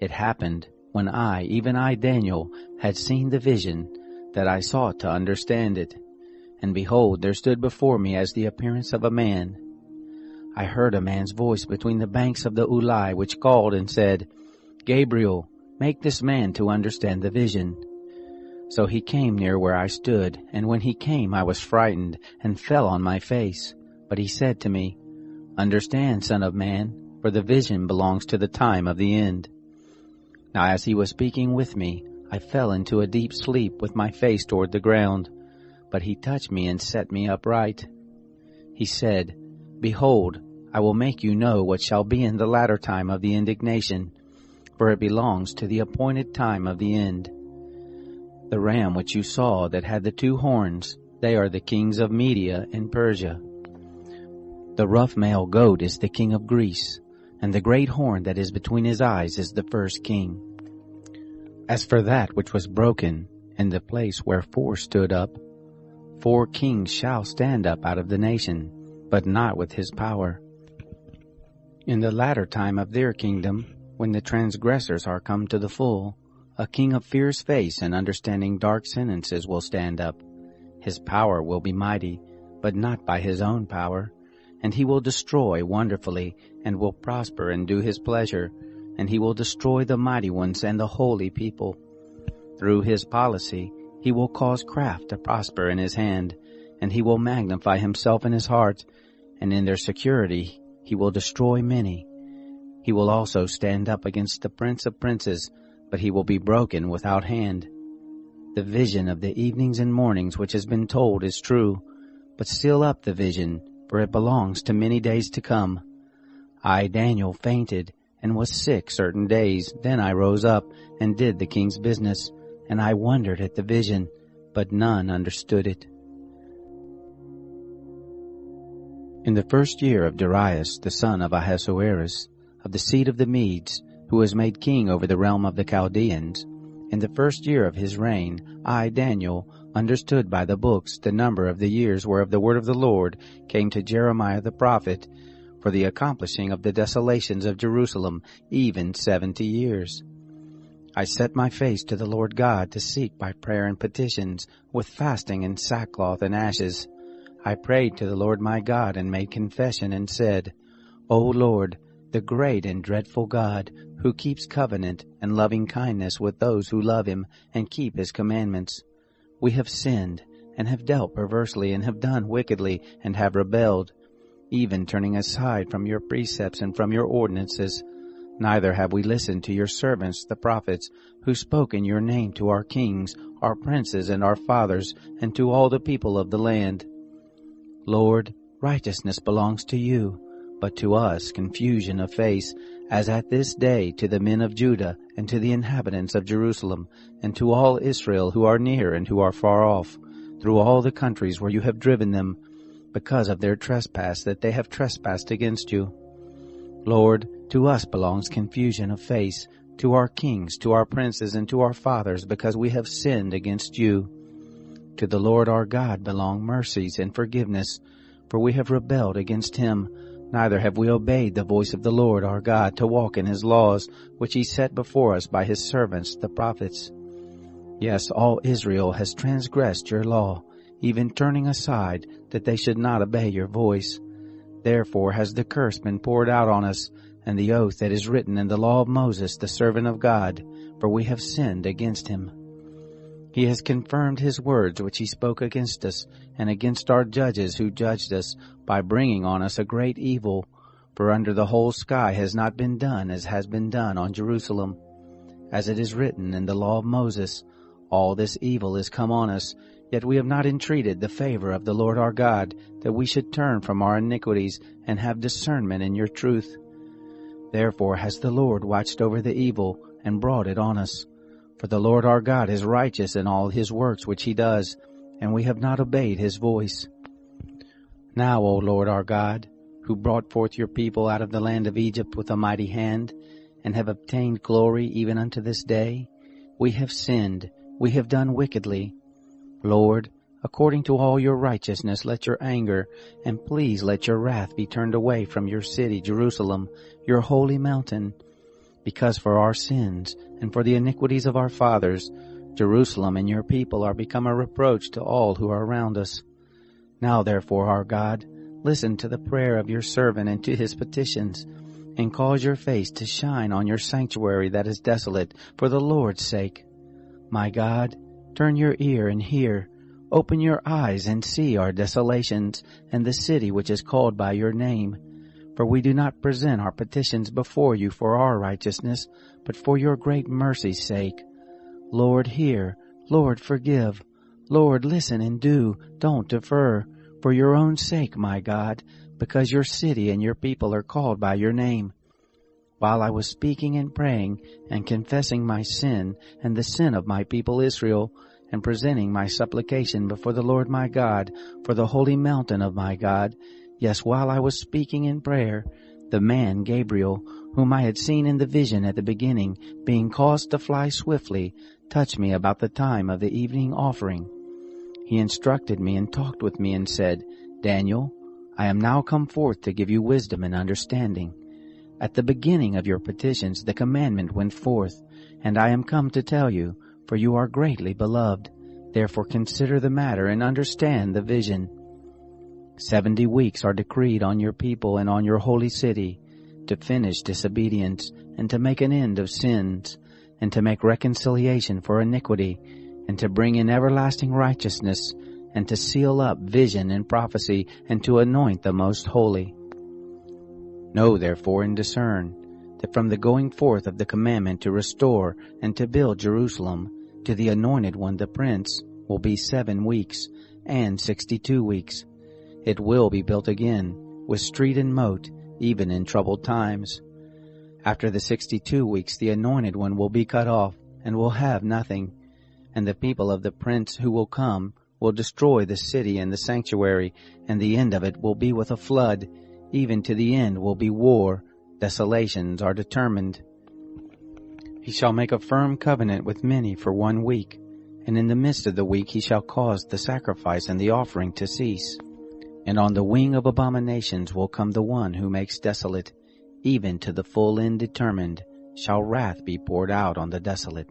It happened, when I, even I, Daniel, had seen the vision, that I sought to understand it. And behold, there stood before me as the appearance of a man. I heard a man's voice between the banks of the Ulai, which called and said, Gabriel, make this man to understand the vision. So he came near where I stood, and when he came I was frightened, and fell on my face. But he said to me, Understand, son of man, for the vision belongs to the time of the end. Now as he was speaking with me, I fell into a deep sleep with my face toward the ground. But he touched me and set me upright. He said, Behold, I will make you know what shall be in the latter time of the indignation, for it belongs to the appointed time of the end. The ram which you saw that had the 2 horns, they are the kings of Media and Persia. The rough male goat is the king of Greece, and the great horn that is between his eyes is the first king. As for that which was broken, in the place where 4 stood up, 4 kings shall stand up out of the nation, but not with his power. In the latter time of their kingdom, when the transgressors are come to the full, a king of fierce face and understanding dark sentences will stand up. His power will be mighty, but not by his own power, and he will destroy wonderfully, and will prosper and do his pleasure, and he will destroy the mighty ones and the holy people. Through his policy he will cause craft to prosper in his hand, and he will magnify himself in his heart, and in their security he will destroy many. He will also stand up against the prince of princes, but he will be broken without hand. The vision of the evenings and mornings which has been told is true, but seal up the vision, for it belongs to many days to come. I, Daniel, fainted, and was sick certain days. Then I rose up, and did the king's business, and I wondered at the vision, but none understood it. In the 1st year of Darius, the son of Ahasuerus, of the seed of the Medes, who was made king over the realm of the Chaldeans, in the 1st year of his reign, I, Daniel, understood by the books the number of the years whereof the word of the Lord came to Jeremiah the prophet, for the accomplishing of the desolations of Jerusalem, even 70 years. I set my face to the Lord God to seek by prayer and petitions, with fasting and sackcloth and ashes. I prayed to the Lord my God, and made confession, and said, O Lord, the great and dreadful God, who keeps covenant and loving kindness with those who love him and keep his commandments, we have sinned, and have dealt perversely, and have done wickedly, and have rebelled, even turning aside from your precepts and from your ordinances. Neither have we listened to your servants the prophets, who spoke in your name to our kings, our princes, and our fathers, and to all the people of the land. Lord, righteousness belongs to you, but to us confusion of face, as at this day to the men of Judah, and to the inhabitants of Jerusalem, and to all Israel who are near and who are far off, through all the countries where you have driven them, because of their trespass that they have trespassed against you. Lord, to us belongs confusion of face, to our kings, to our princes, and to our fathers, because we have sinned against you. To the Lord our God belong mercies and forgiveness, for we have rebelled against him, neither have we obeyed the voice of the Lord our God to walk in his laws, which he set before us by his servants the prophets. Yes, all Israel has transgressed your law, even turning aside, that they should not obey your voice. Therefore has the curse been poured out on us, and the oath that is written in the law of Moses the servant of God, for we have sinned against him. He has confirmed his words which he spoke against us, and against our judges who judged us, by bringing on us a great evil. For under the whole sky has not been done as has been done on Jerusalem. As it is written in the law of Moses, all this evil is come on us, yet we have not entreated the favor of the Lord our God, that we should turn from our iniquities, and have discernment in your truth. Therefore has the Lord watched over the evil, and brought it on us. For the Lord our God is righteous in all his works which he does, and we have not obeyed his voice. Now, O Lord our God, who brought forth your people out of the land of Egypt with a mighty hand, and have obtained glory even unto this day, we have sinned, we have done wickedly. Lord, according to all your righteousness, let your anger, and please let your wrath be turned away from your city, Jerusalem, your holy mountain. Because for our sins, and for the iniquities of our fathers, Jerusalem and your people are become a reproach to all who are around us. Now therefore, our God, listen to the prayer of your servant and to his petitions, and cause your face to shine on your sanctuary that is desolate, for the Lord's sake. My God, turn your ear and hear. Open your eyes and see our desolations, and the city which is called by your name. For we do not present our petitions before you for our righteousness, but for your great mercy's sake. Lord, hear. Lord, forgive. Lord, listen and do. Don't defer. For your own sake, my God, because your city and your people are called by your name. While I was speaking and praying, and confessing my sin and the sin of my people Israel, and presenting my supplication before the Lord my God, for the holy mountain of my God, yes, while I was speaking in prayer, the man Gabriel, whom I had seen in the vision at the beginning, being caused to fly swiftly, touched me about the time of the evening offering. He instructed me and talked with me and said, Daniel, I am now come forth to give you wisdom and understanding. At the beginning of your petitions the commandment went forth, and I am come to tell you, for you are greatly beloved. Therefore consider the matter and understand the vision. 70 weeks are decreed on your people and on your holy city, to finish disobedience, and to make an end of sins, and to make reconciliation for iniquity, and to bring in everlasting righteousness, and to seal up vision and prophecy, and to anoint the most holy. Know therefore and discern, that from the going forth of the commandment to restore and to build Jerusalem, to the anointed one the prince, will be 7 weeks, and 62 weeks. It will be built again, with street and moat, even in troubled times. After the 62 weeks the anointed one will be cut off, and will have nothing. And the people of the prince who will come will destroy the city and the sanctuary, and the end of it will be with a flood, even to the end will be war. Desolations are determined. He shall make a firm covenant with many for 1 week, and in the midst of the week he shall cause the sacrifice and the offering to cease. And on the wing of abominations will come the one who makes desolate, even to the full end determined, shall wrath be poured out on the desolate.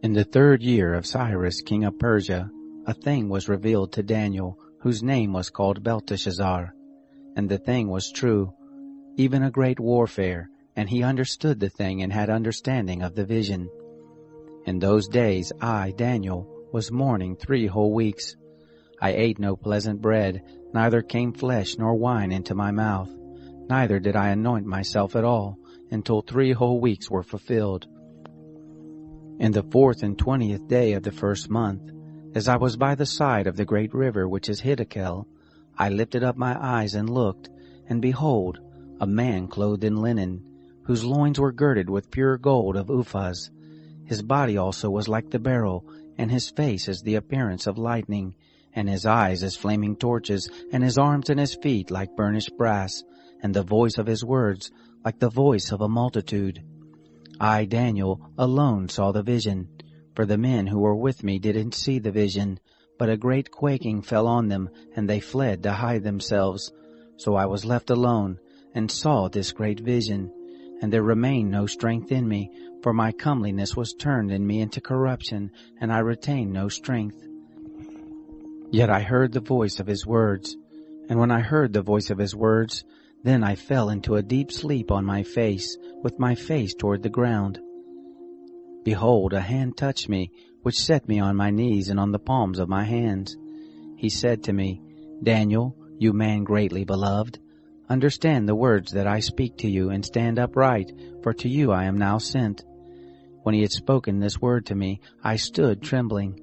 In the 3rd year of Cyrus king of Persia, a thing was revealed to Daniel, whose name was called Belteshazzar. And the thing was true, even a great warfare, and he understood the thing and had understanding of the vision. In those days I, Daniel, was mourning 3 whole weeks. I ate no pleasant bread, neither came flesh nor wine into my mouth, neither did I anoint myself at all, until 3 whole weeks were fulfilled. In the 4th and 20th day of the 1st month, as I was by the side of the great river which is Hiddekel, I lifted up my eyes and looked, and behold, a man clothed in linen, whose loins were girded with pure gold of Uphaz. His body also was like the beryl, and his face as the appearance of lightning, and his eyes as flaming torches, and his arms and his feet like burnished brass, and the voice of his words like the voice of a multitude. I, Daniel, alone saw the vision, for the men who were with me didn't see the vision, but a great quaking fell on them, and they fled to hide themselves. So I was left alone, and saw this great vision, and there remained no strength in me, for my comeliness was turned in me into corruption, and I retained no strength. Yet I heard the voice of his words, and when I heard the voice of his words, then I fell into a deep sleep on my face, with my face toward the ground. Behold, a hand touched me, which set me on my knees and on the palms of my hands. He said to me, Daniel, you man greatly beloved, understand the words that I speak to you, and stand upright, for to you I am now sent. When he had spoken this word to me, I stood trembling.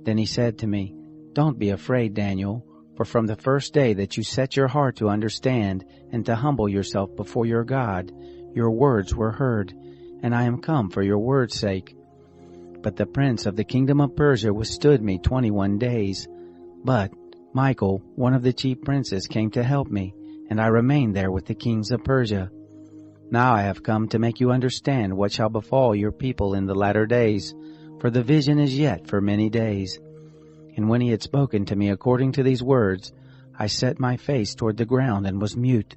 Then he said to me, Don't be afraid, Daniel, for from the first day that you set your heart to understand and to humble yourself before your God, your words were heard, and I am come for your word's sake. But the prince of the kingdom of Persia withstood me 21 days. But Michael, one of the chief princes, came to help me, and I remained there with the kings of Persia. Now I have come to make you understand what shall befall your people in the latter days, for the vision is yet for many days. And when he had spoken to me according to these words, I set my face toward the ground and was mute.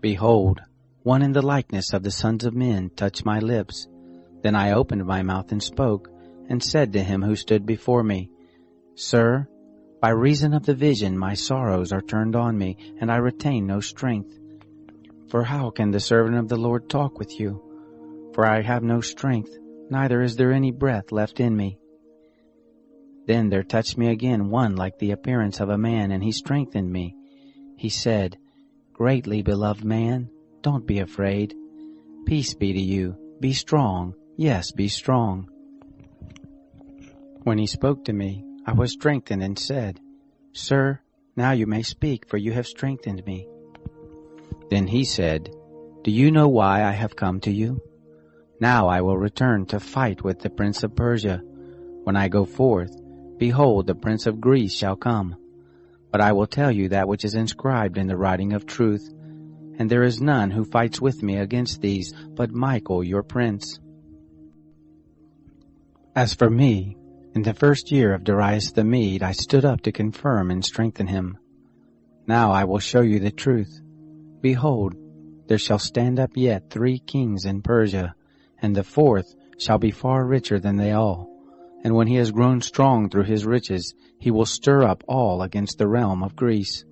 Behold, one in the likeness of the sons of men touched my lips. Then I opened my mouth and spoke, and said to him who stood before me, Sir, by reason of the vision my sorrows are turned on me, and I retain no strength. For how can the servant of the Lord talk with you? For I have no strength, neither is there any breath left in me. Then there touched me again one like the appearance of a man, and he strengthened me. He said, Greatly beloved man, don't be afraid. Peace be to you. Be strong. Yes, be strong. When he spoke to me, I was strengthened and said, Sir, now you may speak, for you have strengthened me. Then he said, Do you know why I have come to you? Now I will return to fight with the prince of Persia. When I go forth, behold, the prince of Greece shall come. But I will tell you that which is inscribed in the writing of truth, and there is none who fights with me against these, but Michael your prince. As for me, in the first year of Darius the Mede, I stood up to confirm and strengthen him. Now I will show you the truth. Behold, there shall stand up yet 3 kings in Persia, and the 4th shall be far richer than they all. And when he has grown strong through his riches, he will stir up all against the realm of Greece.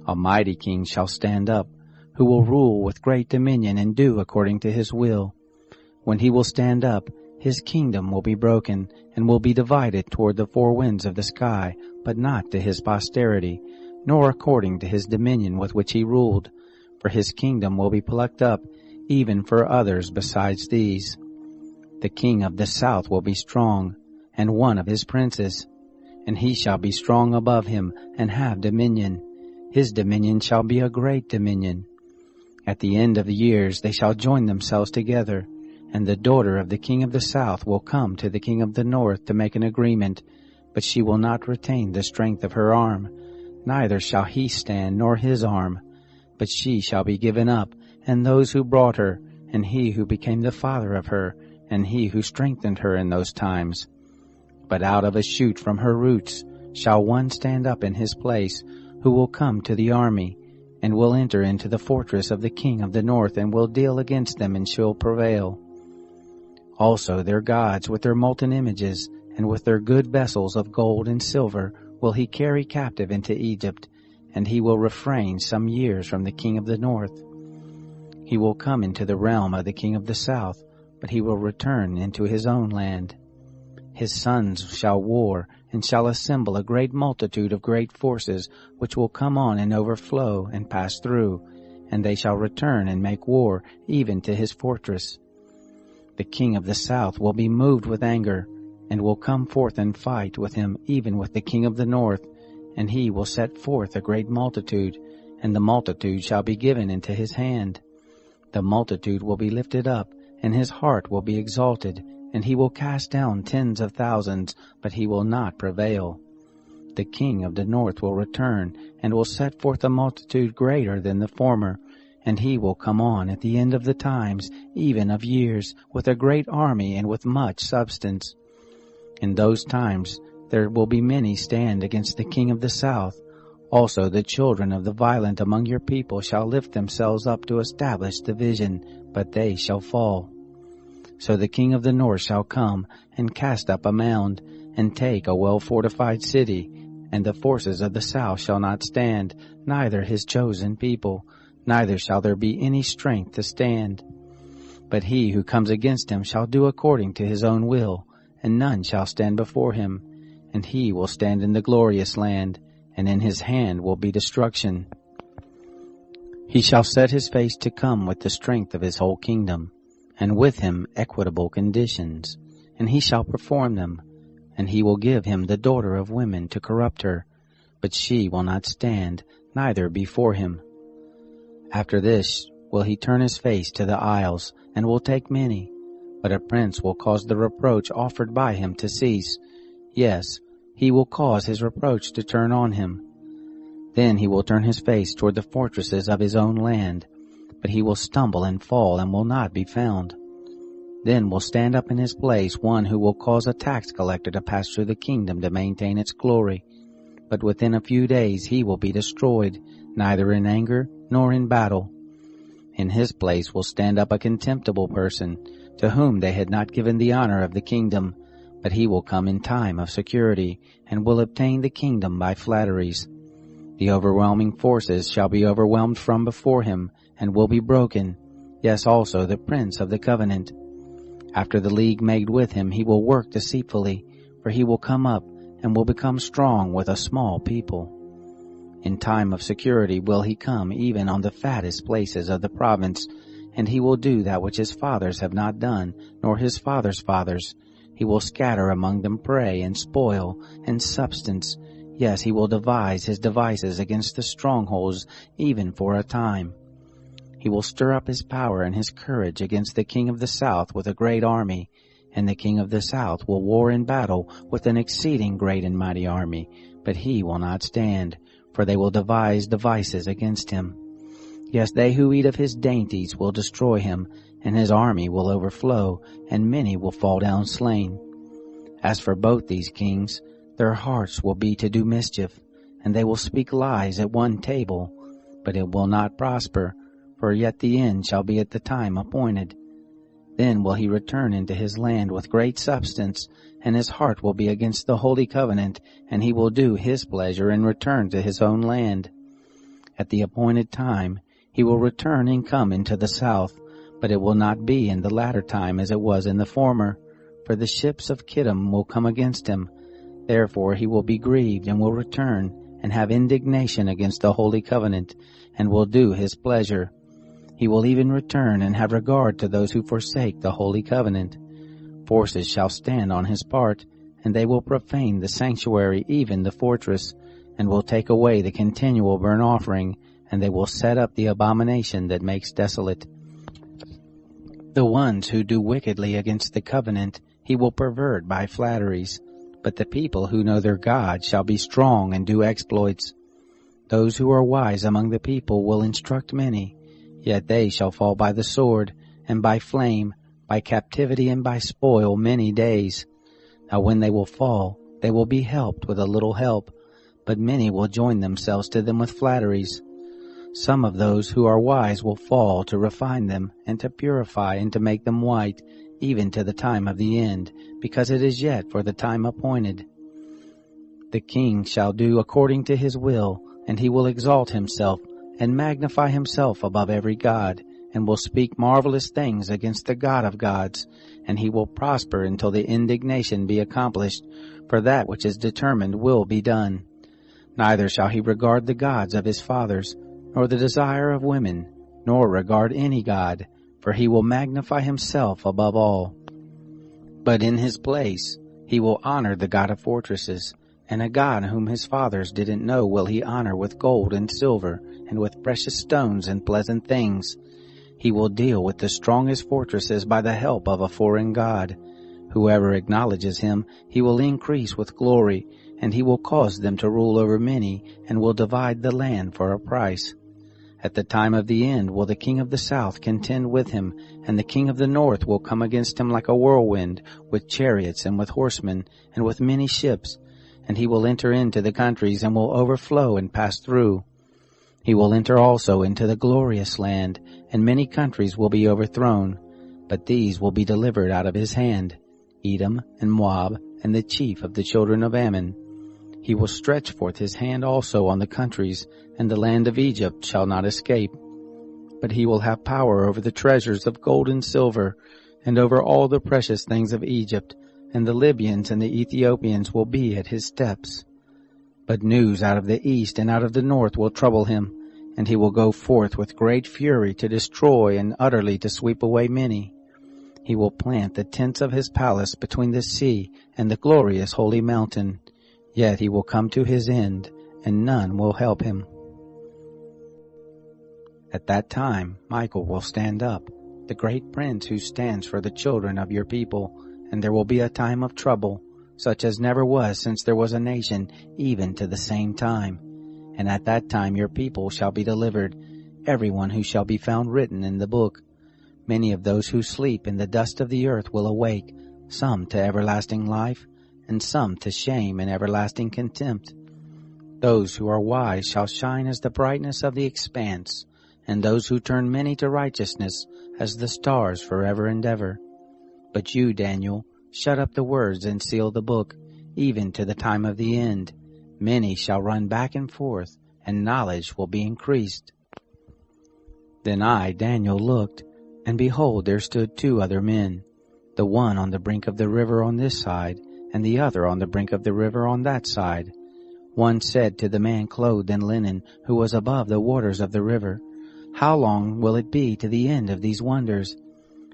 A mighty king shall stand up, who will rule with great dominion and do according to his will. When he will stand up, his kingdom will be broken, and will be divided toward the 4 winds of the sky, but not to his posterity, nor according to his dominion with which he ruled. For his kingdom will be plucked up, even for others besides these. The king of the south will be strong, and one of his princes, and he shall be strong above him, and have dominion. His dominion shall be a great dominion. At the end of the years they shall join themselves together, and the daughter of the king of the south will come to the king of the north to make an agreement, but she will not retain the strength of her arm, neither shall he stand nor his arm, but she shall be given up, and those who brought her, and he who became the father of her, and he who strengthened her in those times. But out of a shoot from her roots shall one stand up in his place, who will come to the army, and will enter into the fortress of the king of the north, and will deal against them, and shall prevail. Also their gods with their molten images, and with their good vessels of gold and silver, will he carry captive into Egypt, and he will refrain some years from the king of the north. He will come into the realm of the king of the south, but he will return into his own land. His sons shall war, and shall assemble a great multitude of great forces, which will come on and overflow and pass through, and they shall return and make war even to his fortress. The king of the south will be moved with anger, and will come forth and fight with him even with the king of the north, and he will set forth a great multitude, and the multitude shall be given into his hand. The multitude will be lifted up, and his heart will be exalted, and he will cast down tens of thousands, but he will not prevail. The king of the north will return, and will set forth a multitude greater than the former, and he will come on at the end of the times, even of years, with a great army and with much substance. In those times there will be many stand against the king of the south. Also the children of the violent among your people shall lift themselves up to establish division, but they shall fall. So the king of the north shall come, and cast up a mound, and take a well-fortified city, and the forces of the south shall not stand, neither his chosen people, neither shall there be any strength to stand. But he who comes against him shall do according to his own will, and none shall stand before him. And he will stand in the glorious land, and in his hand will be destruction. He shall set his face to come with the strength of his whole kingdom, and with him equitable conditions, and he shall perform them. And he will give him the daughter of women to corrupt her, but she will not stand, neither before him. After this will he turn his face to the isles, and will take many. But a prince will cause the reproach offered by him to cease. Yes, he will cause his reproach to turn on him. Then he will turn his face toward the fortresses of his own land, but he will stumble and fall, and will not be found. Then will stand up in his place one who will cause a tax collector to pass through the kingdom to maintain its glory. But within a few days he will be destroyed, neither in anger nor in battle. In his place will stand up a contemptible person, to whom they had not given the honor of the kingdom, but he will come in time of security, and will obtain the kingdom by flatteries. The overwhelming forces shall be overwhelmed from before him, and will be broken, yes, also the prince of the covenant. After the league made with him he will work deceitfully, for he will come up, and will become strong with a small people. In time of security will he come even on the fattest places of the province, and he will do that which his fathers have not done, nor his fathers' fathers. He will scatter among them prey and spoil and substance. Yes, he will devise his devices against the strongholds, even for a time. He will stir up his power and his courage against the king of the south with a great army, and the king of the south will war in battle with an exceeding great and mighty army, but he will not stand, for they will devise devices against him. Yes, they who eat of his dainties will destroy him, and his army will overflow, and many will fall down slain. As for both these kings, their hearts will be to do mischief, and they will speak lies at one table, but it will not prosper, for yet the end shall be at the time appointed. Then will he return into his land with great substance, and his heart will be against the holy covenant, and he will do his pleasure and return to his own land. At the appointed time he will return and come into the south, but it will not be in the latter time as it was in the former, for the ships of Kittim will come against him. Therefore he will be grieved and will return, and have indignation against the holy covenant, and will do his pleasure. He will even return and have regard to those who forsake the holy covenant. Forces shall stand on his part, and they will profane the sanctuary, even the fortress, and will take away the continual burnt offering, and they will set up the abomination that makes desolate. The ones who do wickedly against the covenant he will pervert by flatteries, but the people who know their God shall be strong and do exploits. Those who are wise among the people will instruct many, yet they shall fall by the sword, and by flame, by captivity, and by spoil many days. Now when they will fall, they will be helped with a little help, but many will join themselves to them with flatteries. Some of those who are wise will fall to refine them, and to purify, and to make them white, even to the time of the end, because it is yet for the time appointed. The king shall do according to his will, and he will exalt himself, and magnify himself above every god, and will speak marvelous things against the God of gods, and he will prosper until the indignation be accomplished, for that which is determined will be done. Neither shall he regard the gods of his fathers, nor the desire of women, nor regard any god, for he will magnify himself above all. But in his place he will honor the God of fortresses, and a God whom his fathers didn't know will he honor with gold and silver, and with precious stones and pleasant things. He will deal with the strongest fortresses by the help of a foreign god. Whoever acknowledges him he will increase with glory, and he will cause them to rule over many, and will divide the land for a price. At the time of the end will the king of the south contend with him, and the king of the north will come against him like a whirlwind, with chariots and with horsemen, and with many ships. And he will enter into the countries, and will overflow and pass through. He will enter also into the glorious land, and many countries will be overthrown, but these will be delivered out of his hand, Edom and Moab, and the chief of the children of Ammon. He will stretch forth his hand also on the countries, and the land of Egypt shall not escape. But he will have power over the treasures of gold and silver, and over all the precious things of Egypt, and the Libyans and the Ethiopians will be at his steps. But news out of the east and out of the north will trouble him, and he will go forth with great fury to destroy and utterly to sweep away many. He will plant the tents of his palace between the sea and the glorious holy mountain. Yet he will come to his end, and none will help him. At that time Michael will stand up, the great prince who stands for the children of your people, and there will be a time of trouble, such as never was since there was a nation, even to the same time. And at that time your people shall be delivered, everyone who shall be found written in the book. Many of those who sleep in the dust of the earth will awake, some to everlasting life, and some to shame and everlasting contempt. Those who are wise shall shine as the brightness of the expanse, and those who turn many to righteousness as the stars forever and ever. But you, Daniel, shut up the words and seal the book, even to the time of the end. Many shall run back and forth, and knowledge will be increased. Then I, Daniel, looked, and behold, there stood 2 other men, the one on the brink of the river on this side, and the other on the brink of the river on that side. One said to the man clothed in linen, who was above the waters of the river, How long will it be to the end of these wonders?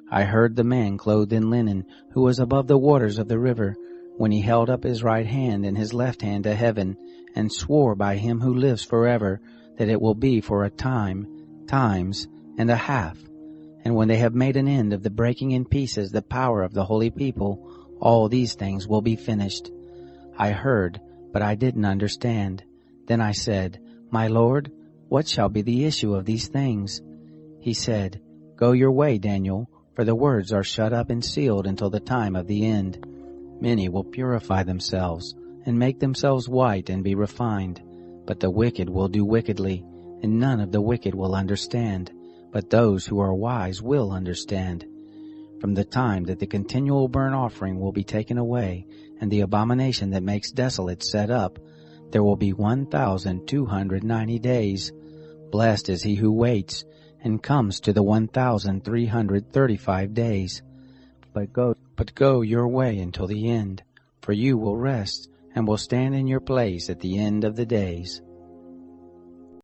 I heard the man clothed in linen, who was above the waters of the river, when he held up his right hand and his left hand to heaven, and swore by him who lives forever, that it will be for a time, times, and a half. And when they have made an end of the breaking in pieces the power of the holy people, all these things will be finished. I heard, but I didn't understand. Then I said, "My lord, what shall be the issue of these things?" He said, "Go your way, Daniel, for the words are shut up and sealed until the time of the end. Many will purify themselves, and make themselves white and be refined. But the wicked will do wickedly, and none of the wicked will understand. But those who are wise will understand. From the time that the continual burnt offering will be taken away, and the abomination that makes desolate set up, there will be 1,290 days. Blessed is he who waits, and comes to the 1,335 days. But go your way until the end, for you will rest, and will stand in your place at the end of the days.